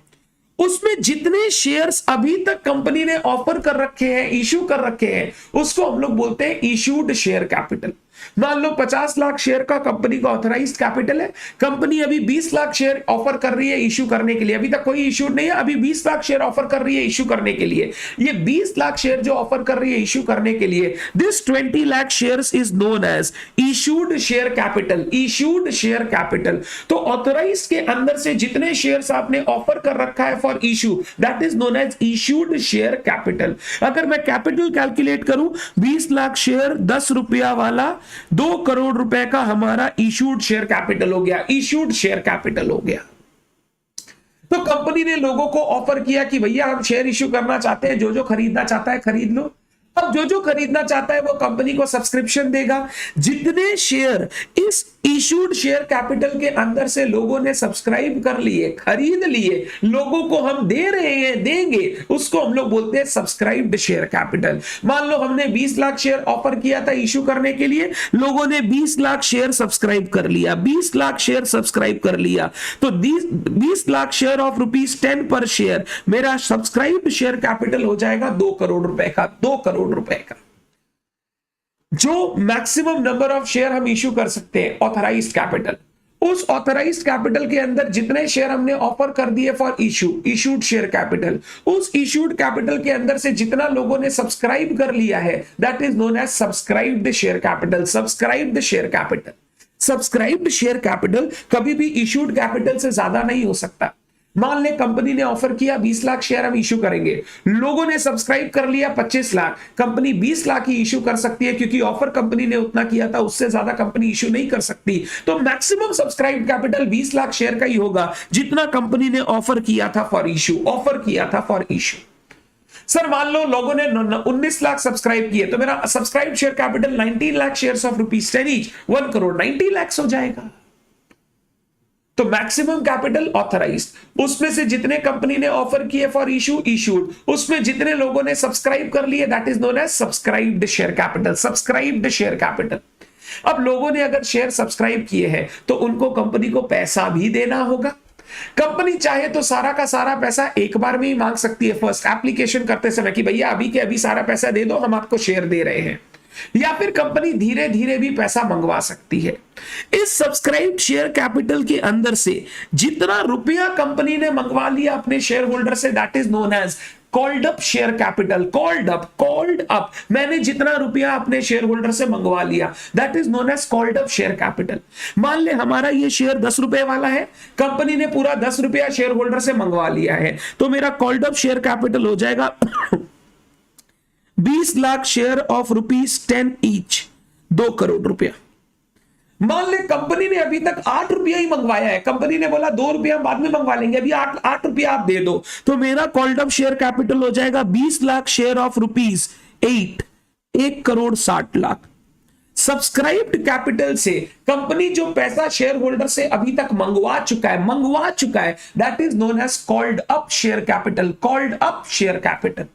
उसमें जितने शेयर्स अभी तक कंपनी ने ऑफर कर रखे हैं, इश्यू कर रखे हैं, उसको हम लोग बोलते हैं इश्यूड शेयर कैपिटल। मान लो 50 लाख शेयर का कंपनी का ऑथराइज्ड कैपिटल है, कंपनी अभी 20 लाख शेयर ऑफर कर रही है इश्यू करने के लिए, अभी तक कोई इश्यूड नहीं है, अभी 20 लाख शेयर ऑफर कर रही है इश्यू करने के लिए। ये 20 लाख शेयर जो ऑफर कर रही है इश्यू करने के लिए, this 20 lakh shares is known as issued share capital, issued share capital. तो ऑथराइज्ड के अंदर से जितने शेयर्स आपने ऑफर कर रखा है for issue, that is known as issued share capital. अगर मैं कैपिटल कैलकुलेट करूं, 20 लाख शेयर 10 रुपया वाला 2 करोड़ रुपए का हमारा इश्यूड शेयर कैपिटल हो गया, इश्यूड शेयर कैपिटल हो गया। तो कंपनी ने लोगों को ऑफर किया कि भैया हम शेयर इश्यू करना चाहते हैं, जो जो खरीदना चाहता है खरीद लो। अब जो जो खरीदना चाहता है वो कंपनी को सब्सक्रिप्शन देगा। जितने शेयर इस इश्यूड शेयर कैपिटल के अंदर से लोगों ने सब्सक्राइब कर लिए, खरीद लिए, लोगों को हम दे रहे हैं, देंगे, उसको हम लोग बोलते हैं सब्सक्राइब्ड शेयर कैपिटल। मान लो हमने 20 लाख शेयर ऑफर किया था इश्यू करने के लिए, लोगों ने 20 लाख शेयर सब्सक्राइब कर लिया, 20 लाख शेयर सब्सक्राइब कर लिया, तो 20 लाख शेयर ऑफ ₹10 पर शेयर मेरा सब्सक्राइब्ड शेयर कैपिटल हो जाएगा 2 करोड़ रुपए का, 2 करोड़ रुपए का। जो मैक्सिमम नंबर ऑफ शेयर हम इश्यू कर सकते हैं ऑथराइज्ड कैपिटल, उस ऑथराइज्ड कैपिटल के अंदर जितने शेयर हमने ऑफर कर दिए for issue, issued share capital, उस इश्यूड कैपिटल के अंदर से जितना लोगों ने सब्सक्राइब कर लिया है, that is known as subscribed share capital, subscribed share capital. Subscribed share capital कभी भी इश्यूड कैपिटल से ज्यादा नहीं हो सकता। मान ले कंपनी ने ऑफर किया 20 लाख शेयर हम इश्यू करेंगे, लोगों ने सब्सक्राइब कर लिया 25 लाख, कंपनी 20 लाख ही इश्यू कर सकती है, क्योंकि ऑफर कंपनी ने उतना किया था, उससे ज्यादा कंपनी इश्यू नहीं कर सकती। तो maximum subscribe capital 20 lakh share का ही होगा, जितना कंपनी ने ऑफर किया था फॉर इश्यू, ऑफर किया था फॉर इश्यू। सर मान लो लोगों ने 19 लाख सब्सक्राइब किए, तो मेरा subscribe share capital 19 lakh shares of ₹10 each, 1 crore 90 lakh हो जाएगा। तो मैक्सिमम कैपिटल ऑथराइज्ड, उसमें से जितने कंपनी ने ऑफर किए फॉर इश्यू, इश्यूड, उसमें जितने लोगों ने सब्सक्राइब कर लिए, that is known as subscribed share capital, subscribed share capital. अब लोगों ने अगर शेयर सब्सक्राइब किए हैं तो उनको कंपनी को पैसा भी देना होगा। कंपनी चाहे तो सारा का सारा पैसा एक बार में ही मांग सकती है फर्स्ट एप्लीकेशन करते समय कि भैया अभी के अभी सारा पैसा दे दो, हम आपको शेयर दे रहे हैं। या फिर कंपनी धीरे धीरे भी पैसा मंगवा सकती है। इस सब्सक्राइब शेयर कैपिटल के अंदर से जितना रुपया कंपनी ने मंगवा लिया अपने शेयर होल्डर से, that is known as called up share capital. Called up, मैंने जितना रुपया अपने शेयर होल्डर से मंगवा लिया, that is known as called up share capital. मान ले हमारा ये शेयर 10 रुपए वाला है, कंपनी ने पूरा 10 रुपया शेयर होल्डर से मंगवा लिया है, तो मेरा कॉल्ड अप शेयर कैपिटल हो जाएगा 20 lakh share of ₹10 each, 2 crore रुपया। मान ले कंपनी ने अभी तक 8 रुपया ही मंगवाया है, कंपनी ने बोला 2 रुपया बाद में मंगवा लेंगे, अभी 8 रुपया आप दे दो, तो मेरा कॉल्ड अप शेयर कैपिटल हो जाएगा 20 lakh share of ₹8, 1 crore 60 lakh. Subscribed capital से कंपनी जो पैसा शेयर होल्डर से अभी तक मंगवा चुका है, that is known as called up share capital. Called up share capital,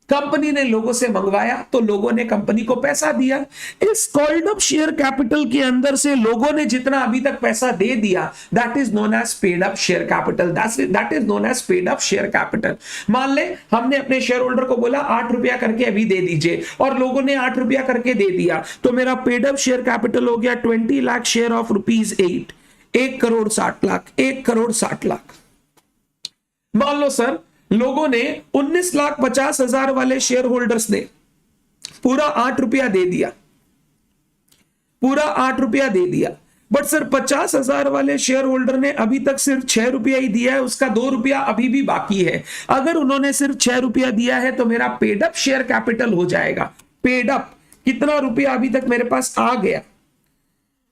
company ने लोगों से मंगवाया तो लोगों ने कंपनी को पैसा दिया। इस कॉल्ड अप शेयर कैपिटल के अंदर से लोगों ने जितना अभी तक पैसा दे दिया, that is known as paid up share capital. That is known as paid up share capital. मान ले हमने अपने शेयर होल्डर को बोला 8 रुपया करके अभी दे दीजिए, और लोगों ने 8 रुपया करके दे दिया, तो मेरा पेड अप शेयर कैपिटल हो गया 20 लाख शेयर ऑफ ₹8, 1 करोड़ 60 लाख, 1 करोड़ 60 लाख। मान लो सर लोगों ने 19,50,000 वाले शेयर होल्डर्स ने पूरा 8 रुपया दे दिया, बट सर 50,000 वाले शेयर होल्डर ने अभी तक सिर्फ 6 रुपया ही दिया है, उसका 2 रुपया अभी भी बाकी है। अगर उन्होंने सिर्फ 6 रुपया दिया है तो मेरा पेड अप शेयर कैपिटल हो जाएगा, पेड अप कितना रुपया अभी तक मेरे पास आ गया,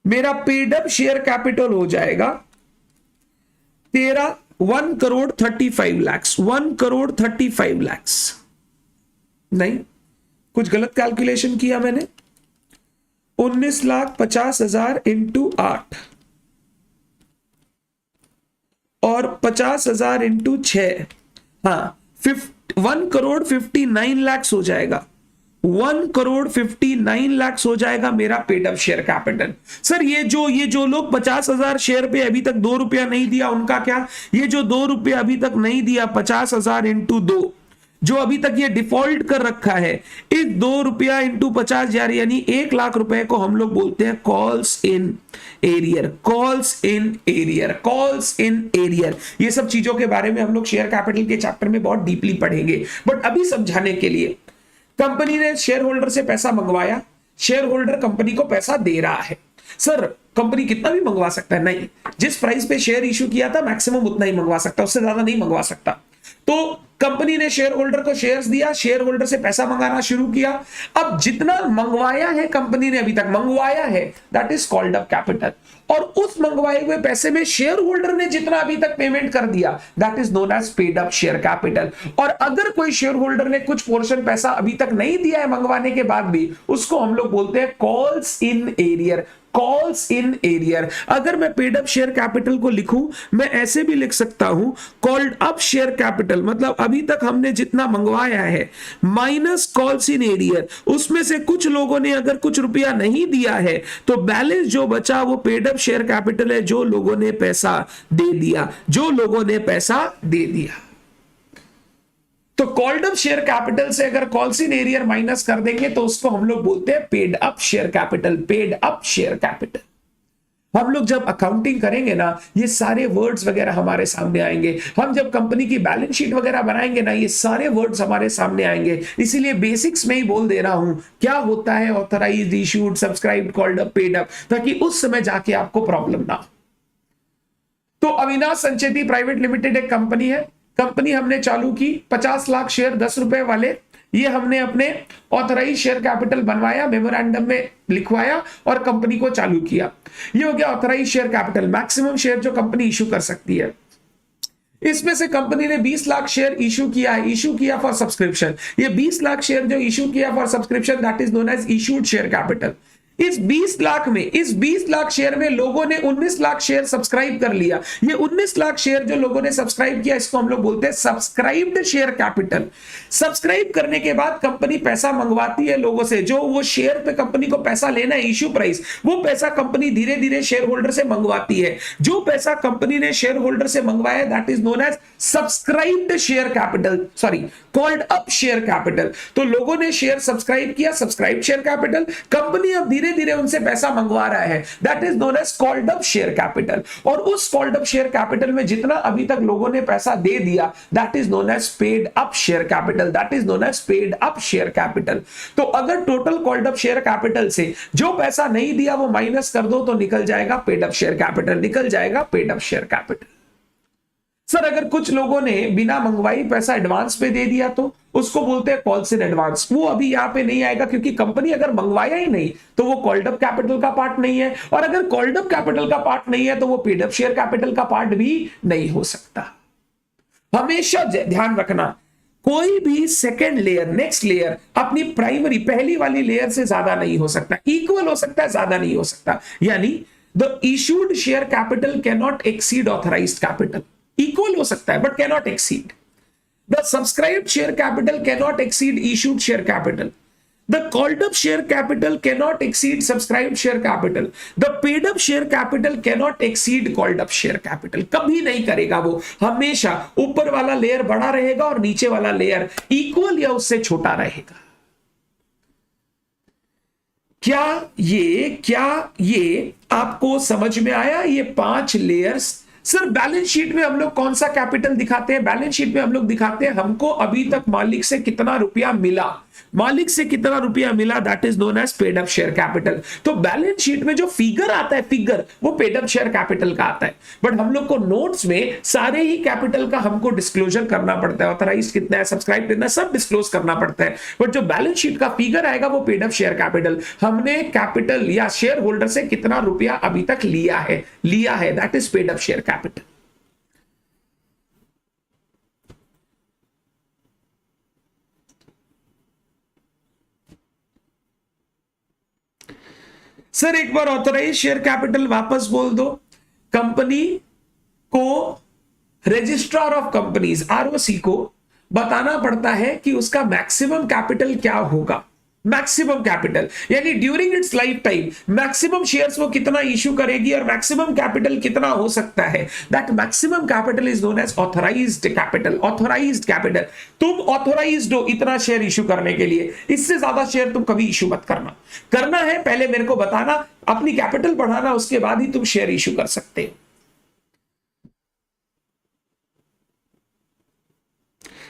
मेरा पेड अप शेयर कैपिटल हो जाएगा 1 करोड़ 35 लाख। 1 करोड़ 35 लाख, नहीं कुछ गलत कैलकुलेशन किया मैंने, 19,50,000 इंटू 8 और 50,000 इंटू 6, हाँ 1 करोड़ 59 लाख हो जाएगा। 1 करोड़ 59 लाख हो जाएगा मेरा paid up share capital. Sir ये जो लोग 50,000 शेयर पे अभी तक 2 रुपया नहीं दिया, उनका क्या? ये जो 2 रुपया अभी तक नहीं दिया, 50,000 इंटू 2, जो अभी तक ये डिफॉल्ट कर रखा है, इस 2 रुपया इंटू 50 यानी 1 लाख रुपए को हम लोग बोलते हैं calls in arrear. Calls in arrear, calls in arrear, ये सब चीजों के बारे में हम लोग शेयर कैपिटल के चैप्टर में बहुत डीपली पढ़ेंगे, बट अभी समझाने के लिए, कंपनी ने शेयर होल्डर से पैसा मंगवाया, शेयर होल्डर कंपनी को पैसा दे रहा है। सर कंपनी कितना भी मंगवा सकता है? नहीं, जिस प्राइस पे शेयर इशू किया था मैक्सिमम उतना ही मंगवा सकता, उससे ज्यादा नहीं मंगवा सकता। तो कंपनी ने शेयर होल्डर को शेयर्स दिया, शेयर होल्डर से पैसा मंगाना शुरू किया। अब जितना मंगवाया है कंपनी ने अभी तक मंगवाया है, that is called up capital, और उस मंगवाए हुए पैसे में शेयर होल्डर ने जितना अभी तक पेमेंट कर दिया, that is known as paid up share capital. और अगर कोई शेयर होल्डर ने कुछ पोर्शन पैसा अभी तक नहीं दिया है मंगवाने के बाद भी, उसको हम लोग बोलते हैं calls in arrear. Calls in arrear. अगर मैं पेड अप शेयर कैपिटल को लिखूं, मैं ऐसे भी लिख सकता हूं, कॉल्ड अप शेयर कैपिटल मतलब अभी तक हमने जितना मंगवाया है माइनस कॉल्स इन एरियर, उसमें से कुछ लोगों ने अगर कुछ रुपया नहीं दिया है तो बैलेंस जो बचा वो पेड अप शेयर कैपिटल है, जो लोगों ने पैसा दे दिया, जो लोगों ने पैसा दे दिया। तो कॉल्ड अप शेयर कैपिटल से अगर कॉल्स इन एरियर माइनस कर देंगे तो उसको हम लोग बोलते हैं paid up share capital. Paid up share capital. हम लोग जब अकाउंटिंग करेंगे ना, ये सारे वर्ड्स वगैरह हमारे सामने आएंगे। हम जब कंपनी की बैलेंस शीट वगैरह बनाएंगे ना, ये सारे वर्ड्स हमारे सामने आएंगे। इसीलिए बेसिक्स में ही बोल दे रहा हूं क्या होता है authorised, issued, subscribed, called up, paid up, ताकि उस समय जाके आपको प्रॉब्लम ना हो। तो अविनाश संचेती प्राइवेट लिमिटेड एक कंपनी है। कंपनी हमने चालू की, 50 लाख शेयर 10 रुपए वाले, ये हमने अपने ऑथराइज शेयर कैपिटल बनवाया, मेमोरेंडम में लिखवाया और कंपनी को चालू किया। ये हो गया authorise share capital, maximum share जो कंपनी इशू कर सकती है। इसमें से कंपनी ने 20 लाख शेयर इशू किया है, इशू किया फॉर सब्सक्रिप्शन। ये 20 लाख शेयर जो इशू किया for subscription, that is known as issued share capital. इस 20 लाख में, इस 20 लाख शेयर में लोगों ने 19 लाख शेयर सब्सक्राइब कर लिया। ये 19 लाख शेयर जो लोगों ने सब्सक्राइब किया, इसको हम लोग बोलते हैं सब्सक्राइब्ड शेयर कैपिटल। सब्सक्राइब करने के बाद कंपनी पैसा मंगवाती है लोगों से, जो वो शेयर पे कंपनी को पैसा लेना है, इश्यू प्राइस, वो पैसा कंपनी धीरे धीरे शेयर होल्डर से मंगवाती है। जो पैसा कंपनी ने शेयर होल्डर से मंगवाया, that is known as subscribed share capital, sorry called up share capital. तो लोगों ने शेयर सब्सक्राइब किया, सब्सक्राइब शेयर कैपिटल, कंपनी अब धीरे धीरे उनसे पैसा मंगवा रहा है, that is known as called up share capital. और उस कॉल्ड अप शेयर कैपिटल में जितना अभी तक लोगों ने पैसा दे दिया, that is known as paid up share capital, that is known as paid up share capital. तो अगर total called up share capital से जो पैसा नहीं दिया वो माइनस कर दो, तो निकल जाएगा पेड अप शेयर कैपिटल, निकल जाएगा paid up share capital. Sir अगर कुछ लोगों ने बिना मंगवाई पैसा एडवांस पे दे दिया, तो उसको बोलते हैं कॉल्स इन एडवांस। वो अभी यहां पे नहीं आएगा, क्योंकि कंपनी अगर मंगवाया ही नहीं तो वो कॉल्ड अप कैपिटल का पार्ट नहीं है, और अगर कॉल्ड अप कैपिटल का पार्ट नहीं है तो वो पेड अप शेयर कैपिटल का पार्ट भी नहीं हो सकता। हमेशा ध्यान रखना, कोई भी सेकेंड लेयर, नेक्स्ट लेयर अपनी प्राइमरी पहली वाली लेयर से ज्यादा नहीं हो सकता, इक्वल हो सकता है, ज्यादा नहीं हो सकता। यानी the issued share capital can not exceed authorised capital. Equal हो सकता है but can not exceed. The subscribed share capital can not exceed issued share capital. The called up share capital cannot exceed subscribed share capital. The paid up share capital cannot exceed called up share capital. कभी नहीं करेगा वो, हमेशा ऊपर वाला लेयर बड़ा रहेगा और नीचे वाला लेयर इक्वल या उससे छोटा रहेगा। क्या ये आपको समझ में आया? ये 5 लेयर्स। सर बैलेंस शीट में हम लोग कौन सा कैपिटल दिखाते हैं? बैलेंस शीट में हम लोग दिखाते हैं हमको अभी तक मालिक से कितना रुपया मिला, मालिक से कितना रुपया मिला, that is known as paid up share capital. तो बैलेंस शीट में जो फिगर आता है, फिगर, वो पेड अप शेयर कैपिटल का आता है। बट हम लोग को नोट्स में सारे ही कैपिटल का हमको डिस्क्लोजर करना पड़ता है, ऑथराइज कितना है, सब्सक्राइब कितना है, सब डिस्क्लोज करना पड़ता है। बट जो बैलेंस शीट का फिगर आएगा वो पेड अप शेयर कैपिटल, हमने कैपिटल या शेयर होल्डर से कितना रुपया अभी तक लिया है, that is paid up share capital. Sir एक बार ऑथराइज शेयर कैपिटल वापस बोल दो। कंपनी को रजिस्ट्रार ऑफ कंपनीज आरओसी को बताना पड़ता है कि उसका मैक्सिमम कैपिटल क्या होगा। मैक्सिमम कैपिटल यानी during its life time maximum shares वो कितना इश्यू करेगी और मैक्सिमम कैपिटल कितना हो सकता है। That maximum capital is known as authorised capital. Authorised capital, तुम ऑथराइज्ड हो इतना शेयर इश्यू करने के लिए, इससे ज्यादा शेयर तुम कभी इश्यू मत करना। करना है पहले मेरे को बताना, अपनी कैपिटल बढ़ाना, उसके बाद ही तुम शेयर इश्यू कर सकते हो।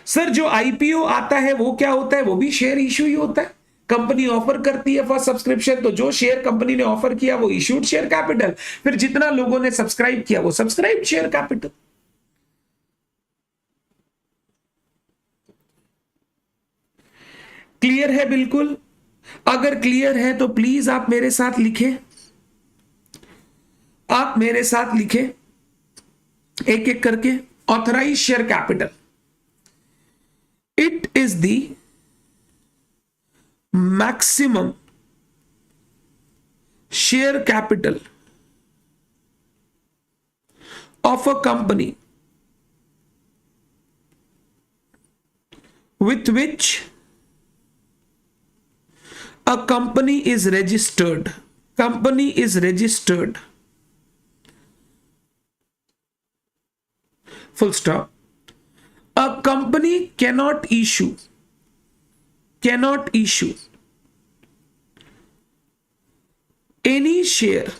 सर जो आईपीओ आता है वो क्या होता है? वो भी शेयर इश्यू ही होता है। कंपनी ऑफर करती है फॉर सब्सक्रिप्शन, तो जो शेयर कंपनी ने ऑफर किया वो इश्यूड शेयर कैपिटल, फिर जितना लोगों ने सब्सक्राइब किया वो सब्सक्राइब शेयर कैपिटल। क्लियर है? बिल्कुल। अगर क्लियर है तो प्लीज आप मेरे साथ लिखें, आप मेरे साथ लिखें एक एक करके। Authorise share capital, it is the maximum share capital of a company with which a company is registered. Company is registered. Full stop. A company cannot issue any share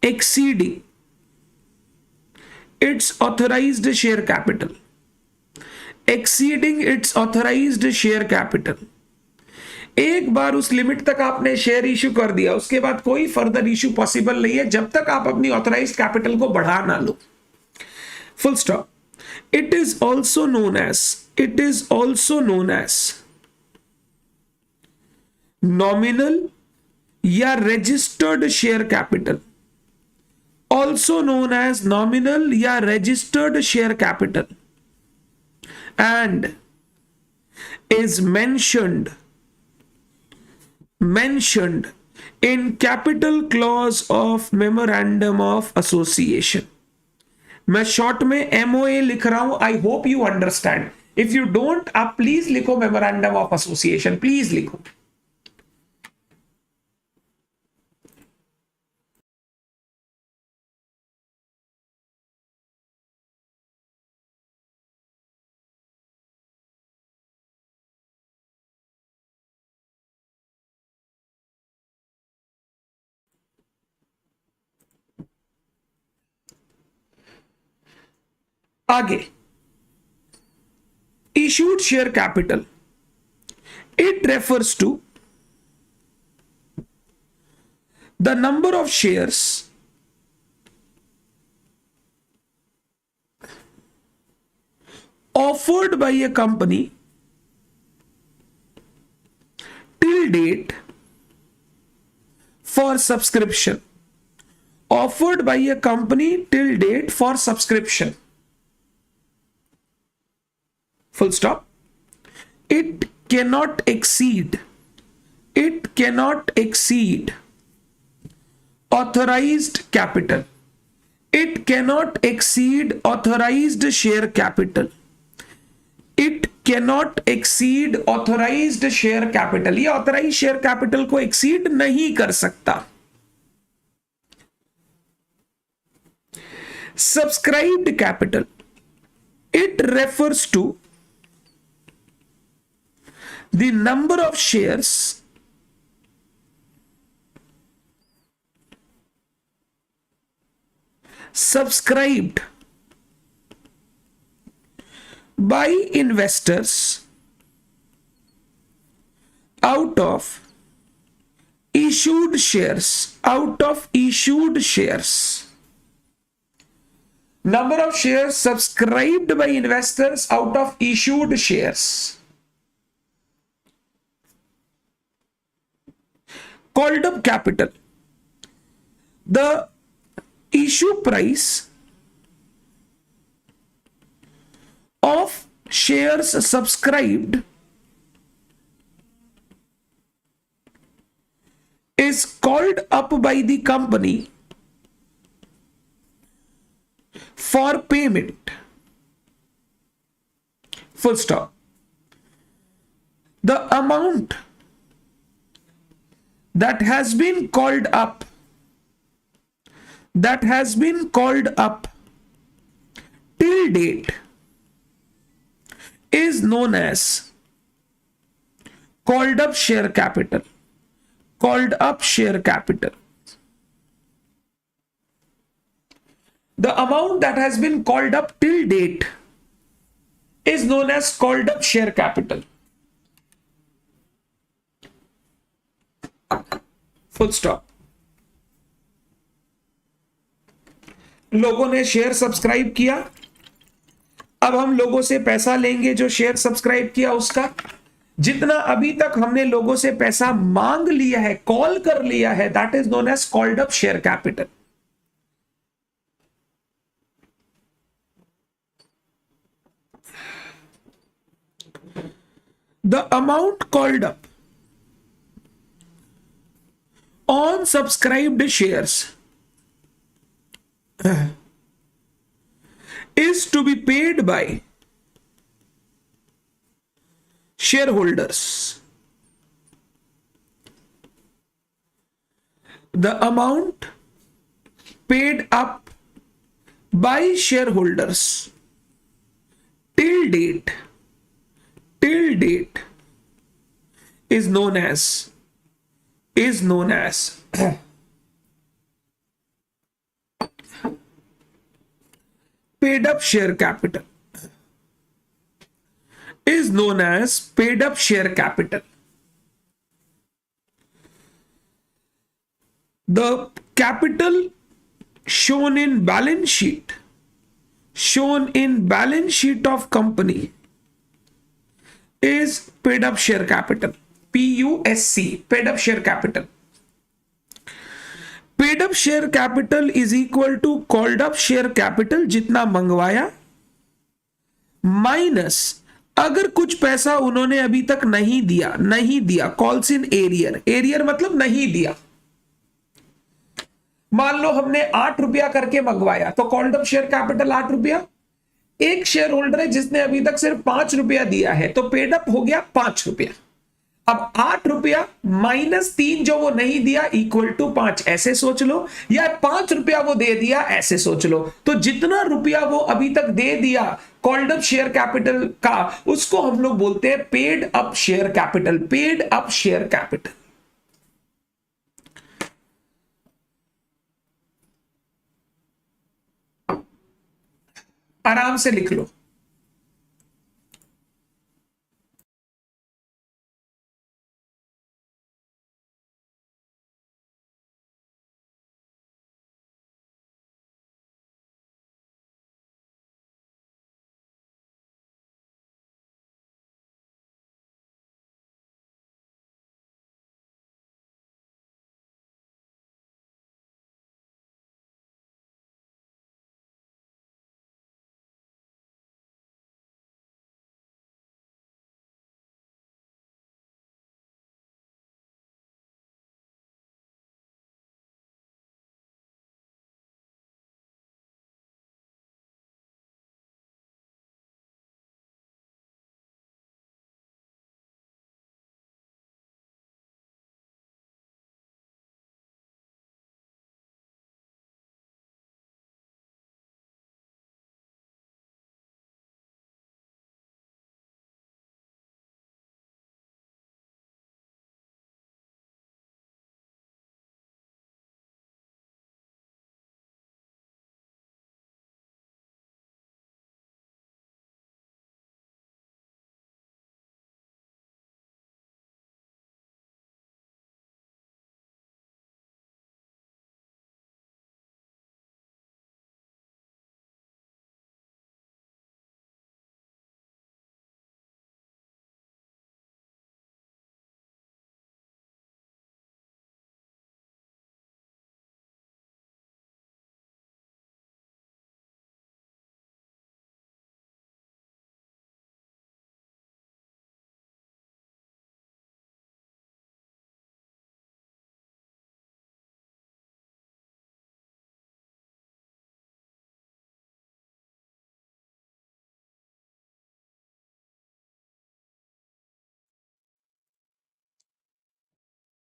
exceeding its authorized share capital. Exceeding its authorized share capital. एक बार उस लिमिट तक आपने शेयर इश्यू कर दिया, उसके बाद कोई फर्दर इश्यू पॉसिबल नहीं है जब तक आप अपनी ऑथराइज्ड कैपिटल को बढ़ा ना लो। Full stop. It is also known as nominal या registered share capital, also known as nominal या registered share capital, and is mentioned mentioned in capital clause of memorandum of association. मैं शॉर्ट में MOA लिख रहा हूं, I hope you understand. If you don't, आप प्लीज लिखो मेमोरेंडम ऑफ एसोसिएशन, प्लीज लिखो. आगे, issued share capital, it refers to the number of shares offered by a company till date for subscription. Offered by a company till date for subscription. Full stop. It cannot exceed authorized capital. It cannot exceed authorized share capital. It cannot exceed authorized share capital. ये authorized share capital को exceed नहीं कर सकता. Subscribed capital, it refers to the number of shares subscribed by investors out of issued shares. Number of shares subscribed by investors out of issued shares. Called up capital, the issue price of shares subscribed is called up by the company for payment. Full stop. The amount that has been called up till date is known as called up share capital. The amount that has been called up till date is known as called up share capital. Full stop. लोगों ने शेयर सब्सक्राइब किया, अब हम लोगों से पैसा लेंगे जो शेयर सब्सक्राइब किया उसका. जितना अभी तक हमने लोगों से पैसा मांग लिया है, कॉल कर लिया है, that is known as called up share capital. The amount called up on subscribed shares is to be paid by shareholders. The amount paid up by shareholders till date is known as paid up share capital. Is known as paid up share capital. The capital shown in balance sheet of company is paid up share capital. PUSC, paid up share capital. Paid up share capital is equal to called up share capital, जितना मंगवाया माइनस अगर कुछ पैसा उन्होंने अभी तक नहीं दिया कॉल्स इन एरियर, एरियर मतलब नहीं दिया। मान लो हमने 8 रुपया करके मंगवाया तो कॉल्ड अप शेयर कैपिटल 8 रुपया। एक शेयर होल्डर है जिसने अभी तक सिर्फ 5 रुपया दिया है तो पेड अप हो गया 5 रुपया। अब 8 रुपया -3 जो वो नहीं दिया इक्वल टू 5, ऐसे सोच लो, या 5 रुपया वो दे दिया ऐसे सोच लो। तो जितना रुपया वो अभी तक दे दिया कॉल्ड अप शेयर कैपिटल का, उसको हम लोग बोलते हैं paid up share capital, paid up share capital. आराम से लिख लो।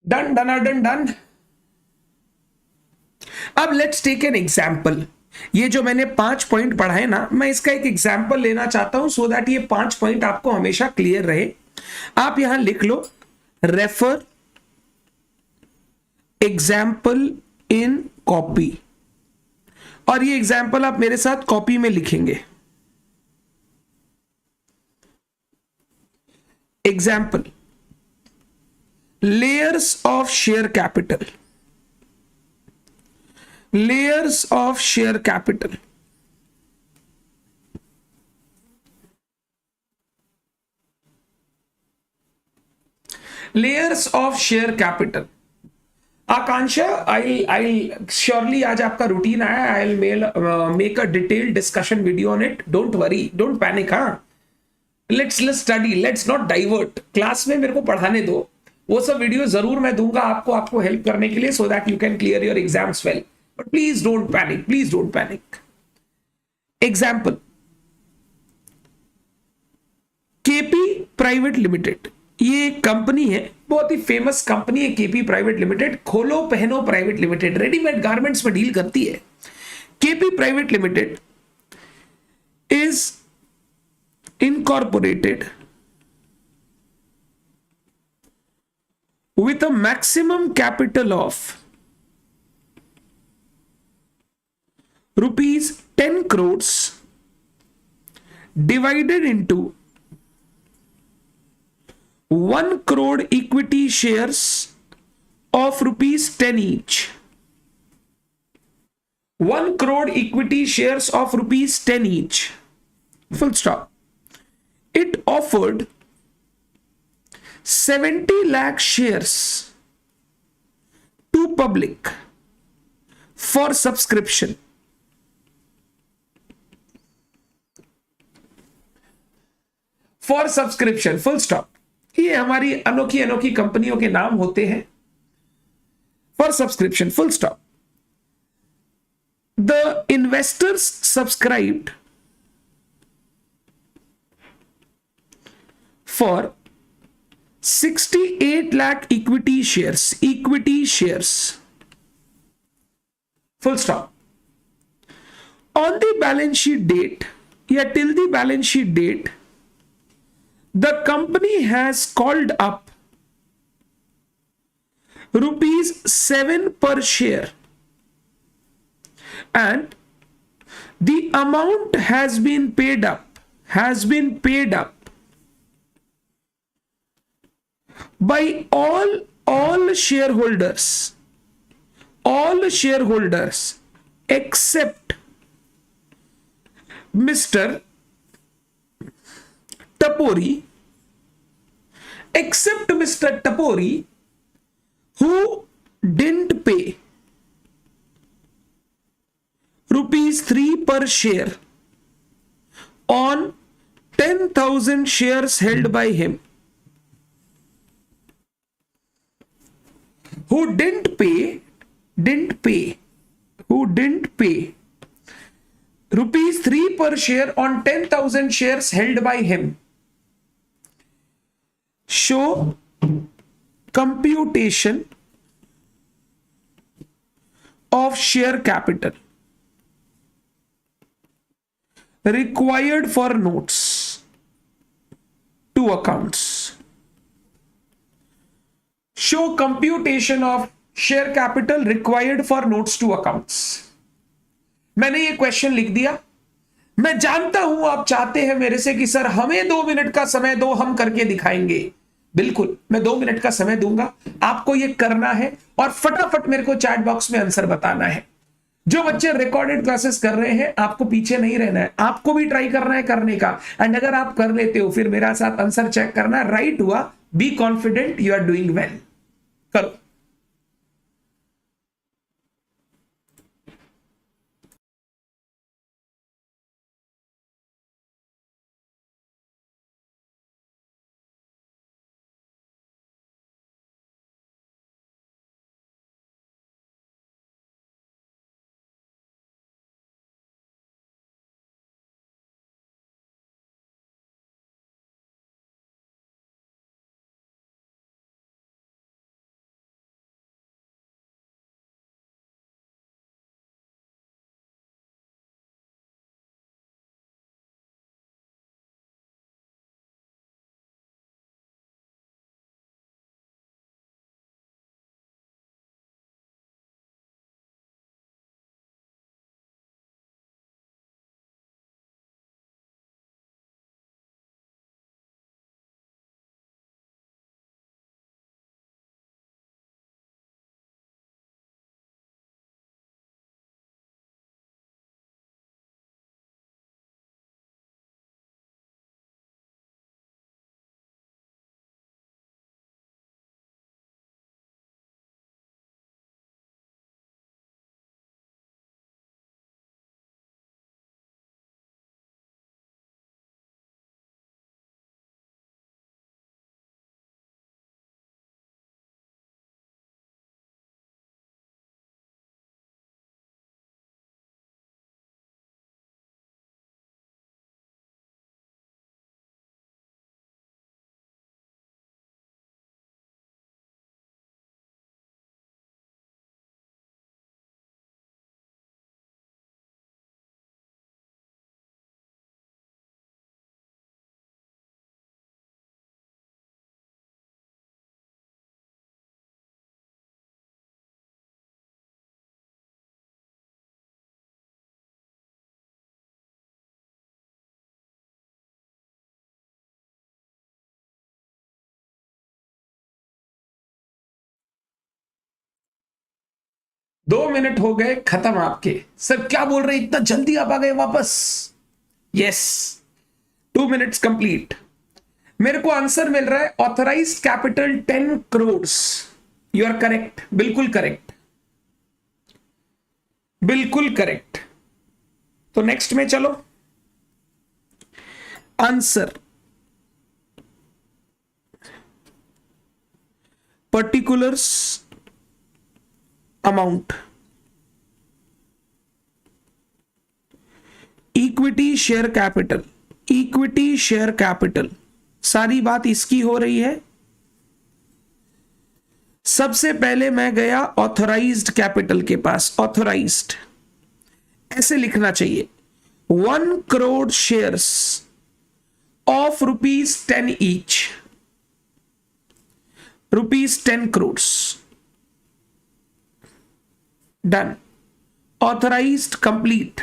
Done done done done. अब लेट्स टेक एन एग्जाम्पल। ये जो मैंने 5 पॉइंट पढ़ाए ना, मैं इसका एक एग्जाम्पल लेना चाहता हूं सो दैट ये 5 पॉइंट आपको हमेशा क्लियर रहे। आप यहां लिख लो रेफर एग्जाम्पल इन कॉपी, और ये एग्जाम्पल आप मेरे साथ कॉपी में लिखेंगे। Example layers of share capital, layers of share capital, layers of share capital। Akanksha, I'll surely आज आपका रूटीन आया, I'll make a detailed discussion video on it, don't worry, don't panic। हाँ, let's study, let's not divert। Class में मेरे को पढ़ाने दो, वो सब वीडियो जरूर मैं दूंगा आपको हेल्प करने के लिए, so that you can clear your exams well, but please don't panic, please don't panic. Example KP private limited, ये कंपनी है, बहुत ही फेमस कंपनी है केपी प्राइवेट लिमिटेड। खोलो पहनो प्राइवेट लिमिटेड, रेडीमेड गारमेंट्स में डील करती है। KP private limited is incorporated with a maximum capital of rupees 10 crores divided into 1 crore equity shares of rupees 10 each. 1 crore equity shares of rupees 10 each. Full stop. It offered 70 lakh shares to public for subscription. For subscription, full stop. ये हमारी अनोखी अनोखी कंपनियों के नाम होते हैं। For subscription, full stop. The investors subscribed for 68 lakh equity shares, full stop. On the balance sheet date, yeah, till the balance sheet date, the company has called up rupees 7 per share, and the amount has been paid up by all shareholders except Mr. Tapori, who didn't pay rupees 3 per share on 10,000 shares held by him. Who didn't pay rupees 3 per share on 10,000 shares held by him. Show computation of share capital required for notes to accounts. Show computation of share capital required for notes to accounts. मैंने ये क्वेश्चन लिख दिया। मैं जानता हूं आप चाहते हैं मेरे से कि सर हमें 2 मिनट का समय दो, हम करके दिखाएंगे। बिल्कुल, मैं 2 मिनट का समय दूंगा, आपको ये करना है और फटाफट मेरे को चैट बॉक्स में आंसर बताना है। जो बच्चे रिकॉर्डेड क्लासेस कर रहे हैं, आपको पीछे नहीं रहना है, आपको भी ट्राई करना है करने का। एंड अगर आप कर लेते हो, फिर मेरा साथ आंसर चेक करना, राइट हुआ, be confident, you are doing well. करो। दो मिनट हो गए खत्म आपके। सर क्या बोल रहे, इतना जल्दी आप आ गए वापस? Yes, 2 minutes complete. मेरे को आंसर मिल रहा है authorised capital 10 crore. You are correct, बिल्कुल करेक्ट, बिल्कुल करेक्ट। तो नेक्स्ट में चलो। Answer particulars amount, equity share capital, equity share capital, सारी बात इसकी हो रही है। सबसे पहले मैं गया ऑथराइज्ड कैपिटल के पास, ऑथराइज्ड ऐसे लिखना चाहिए, 1 crore shares of ₹10 each, ₹10 crore, done, authorised complete.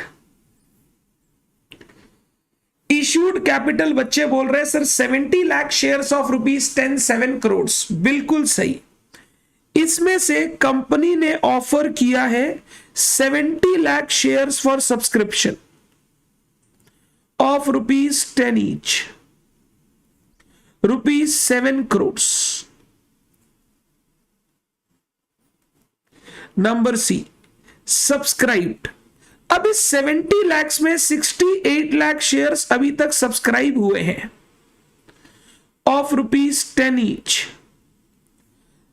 Issued capital बच्चे बोल रहे हैं sir 70 lakh shares of ₹10, 7 crore, बिल्कुल सही। इसमें से कंपनी ने ऑफर किया है 70 lakh shares for subscription of ₹10 each, ₹7 crore. Number C, subscribed. अब इस 70 लाख में 68 लाख शेयर्स अभी तक सब्सक्राइब हुए हैं ऑफ ₹10 ईच,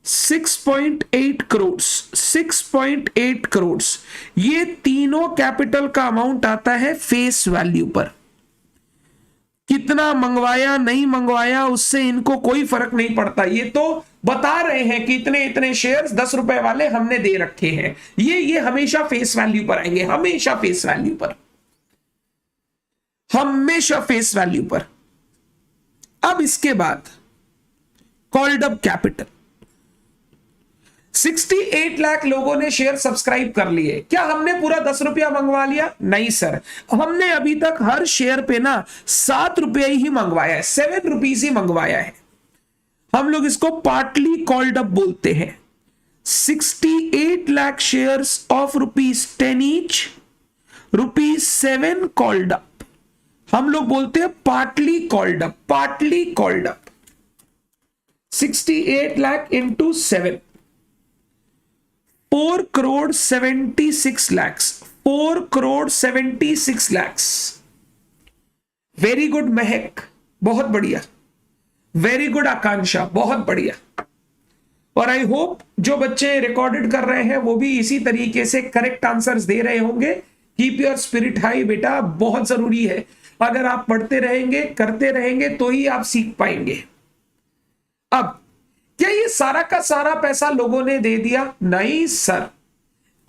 6.8 करोड़, 6.8 करोड़। ये तीनों कैपिटल का अमाउंट आता है फेस वैल्यू पर। कितना मंगवाया नहीं मंगवाया उससे इनको कोई फर्क नहीं पड़ता, ये तो बता रहे हैं कि इतने इतने शेयर्स 10 रुपए वाले हमने दे रखे हैं। ये हमेशा फेस वैल्यू पर आएंगे, हमेशा फेस वैल्यू पर, हमेशा फेस वैल्यू पर। अब इसके बाद कॉल्ड अप कैपिटल, 68 लाख लोगों ने शेयर सब्सक्राइब कर लिए। क्या हमने पूरा 10 रुपया मंगवा लिया? नहीं सर, हमने अभी तक हर शेयर पे ना 7 रुपया ही मंगवाया है, 7 रुपीज ही मंगवाया है। हम लोग इसको पार्टली कॉल्ड अप बोलते हैं। 68 lakh shares of ₹10 each, ₹7 called up, हम लोग बोलते हैं partly called up, partly called up. 68 lakh into 7, 4 crore 76 lakh, 4 crore 76 lakh. Very good महक, बहुत बढ़िया। वेरी गुड आकांक्षा, बहुत बढ़िया। और आई होप जो बच्चे रिकॉर्डेड कर रहे हैं वो भी इसी तरीके से करेक्ट आंसर्स दे रहे होंगे। कीप योर स्पिरिट हाई बेटा, बहुत जरूरी है। अगर आप पढ़ते रहेंगे, करते रहेंगे तो ही आप सीख पाएंगे। अब क्या ये सारा का सारा पैसा लोगों ने दे दिया? नहीं सर,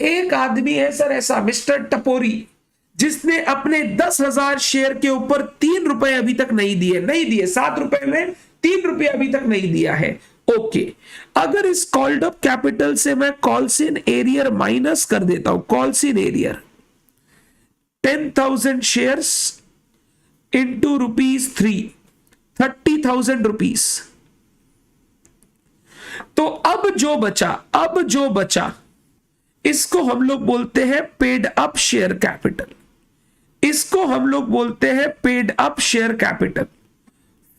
एक आदमी है सर ऐसा, मिस्टर टपोरी, जिसने अपने 10,000 शेयर के ऊपर 3 रुपए अभी तक नहीं दिए, नहीं दिए, 7 रुपए में 3 रुपए अभी तक नहीं दिया है। ओके, अगर इस कॉल्ड अप कैपिटल से मैं कॉल्स इन एरियर माइनस कर देता हूं, calls in arrear 10,000 shares into ₹3, 30,000 rupees. तो अब जो बचा इसको हम लोग बोलते हैं पेड अप शेयर कैपिटल, इसको हम लोग बोलते हैं paid up share capital.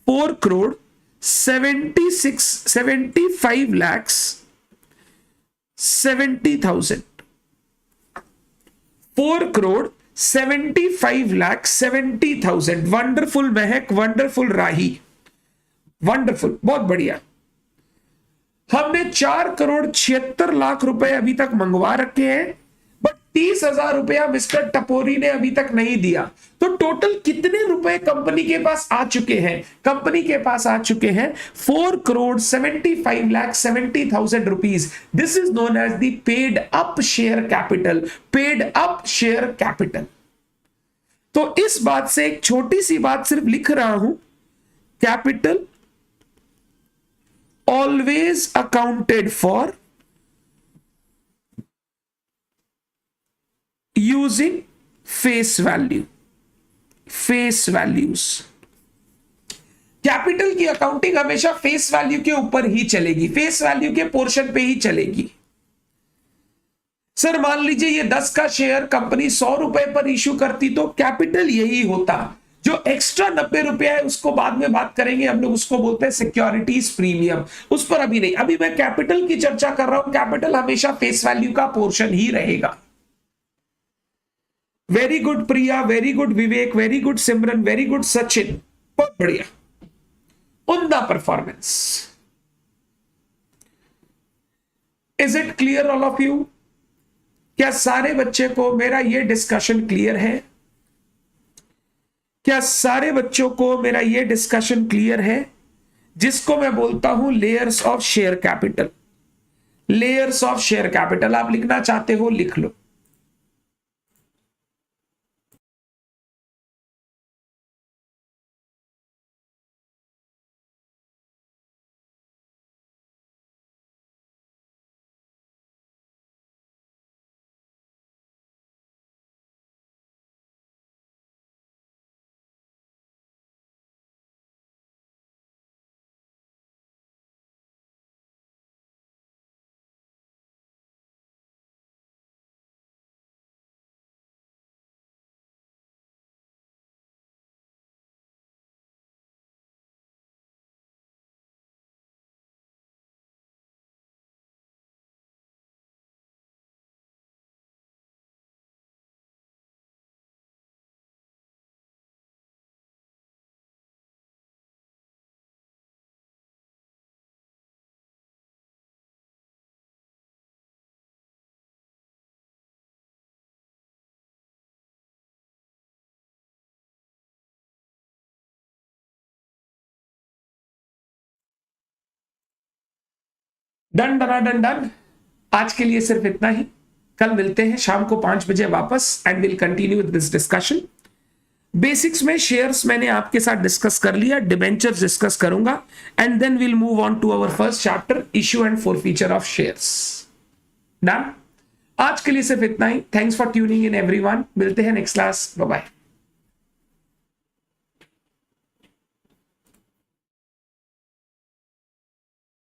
4 crore 75 lakh 70,000, 4 crore 75 lakh 70,000। Wonderful महक, वंडरफुल राही, वंडरफुल, बहुत बढ़िया। हमने 4 करोड़ 76 लाख रुपए अभी तक मंगवा रखे हैं, बट 30,000 रुपया मिस्टर टपोरी ने अभी तक नहीं दिया। तो टोटल कितने रुपए कंपनी के पास आ चुके हैं? कंपनी के पास आ चुके हैं 4 crore 75 lakh 70,000 rupees. This is known as the paid up share capital, paid up share capital. तो इस बात से एक छोटी सी बात सिर्फ लिख रहा हूं, capital always accounted for using face value, face values। Capital की अकाउंटिंग हमेशा फेस वैल्यू के ऊपर ही चलेगी, फेस वैल्यू के पोर्शन पे ही चलेगी। सर मान लीजिए ये 10 का शेयर कंपनी 100 रुपए पर इश्यू करती तो कैपिटल यही होता। जो एक्स्ट्रा 90 रुपया है उसको बाद में बात करेंगे, हम लोग उसको बोलते हैं सिक्योरिटीज प्रीमियम, उस पर अभी नहीं। अभी मैं कैपिटल की चर्चा कर रहा हूं। कैपिटल हमेशा फेस वैल्यू का पोर्शन ही रहेगा। वेरी गुड प्रिया, वेरी गुड विवेक, वेरी गुड सिमरन, वेरी गुड सचिन, बहुत बढ़िया, उम्दा performance. Is it clear all of you? क्या सारे बच्चे को मेरा ये डिस्कशन क्लियर है? क्या सारे बच्चों को मेरा ये डिस्कशन क्लियर है, जिसको मैं बोलता हूं layers of share capital? Layers of share capital आप लिखना चाहते हो लिख लो। Done done done done. आज के लिए सिर्फ इतना ही। कल मिलते हैं शाम को 5 बजे वापस and will continue with this discussion. Basics में शेयर्स मैंने आपके साथ डिस्कस कर लिया, डिबेंचर्स डिस्कस करूंगा and then will move on to our first chapter, issue and forfeiture of shares. Done. आज के लिए सिर्फ इतना ही। Thanks for tuning in everyone. मिलते हैं नेक्स्ट क्लास। Bye bye.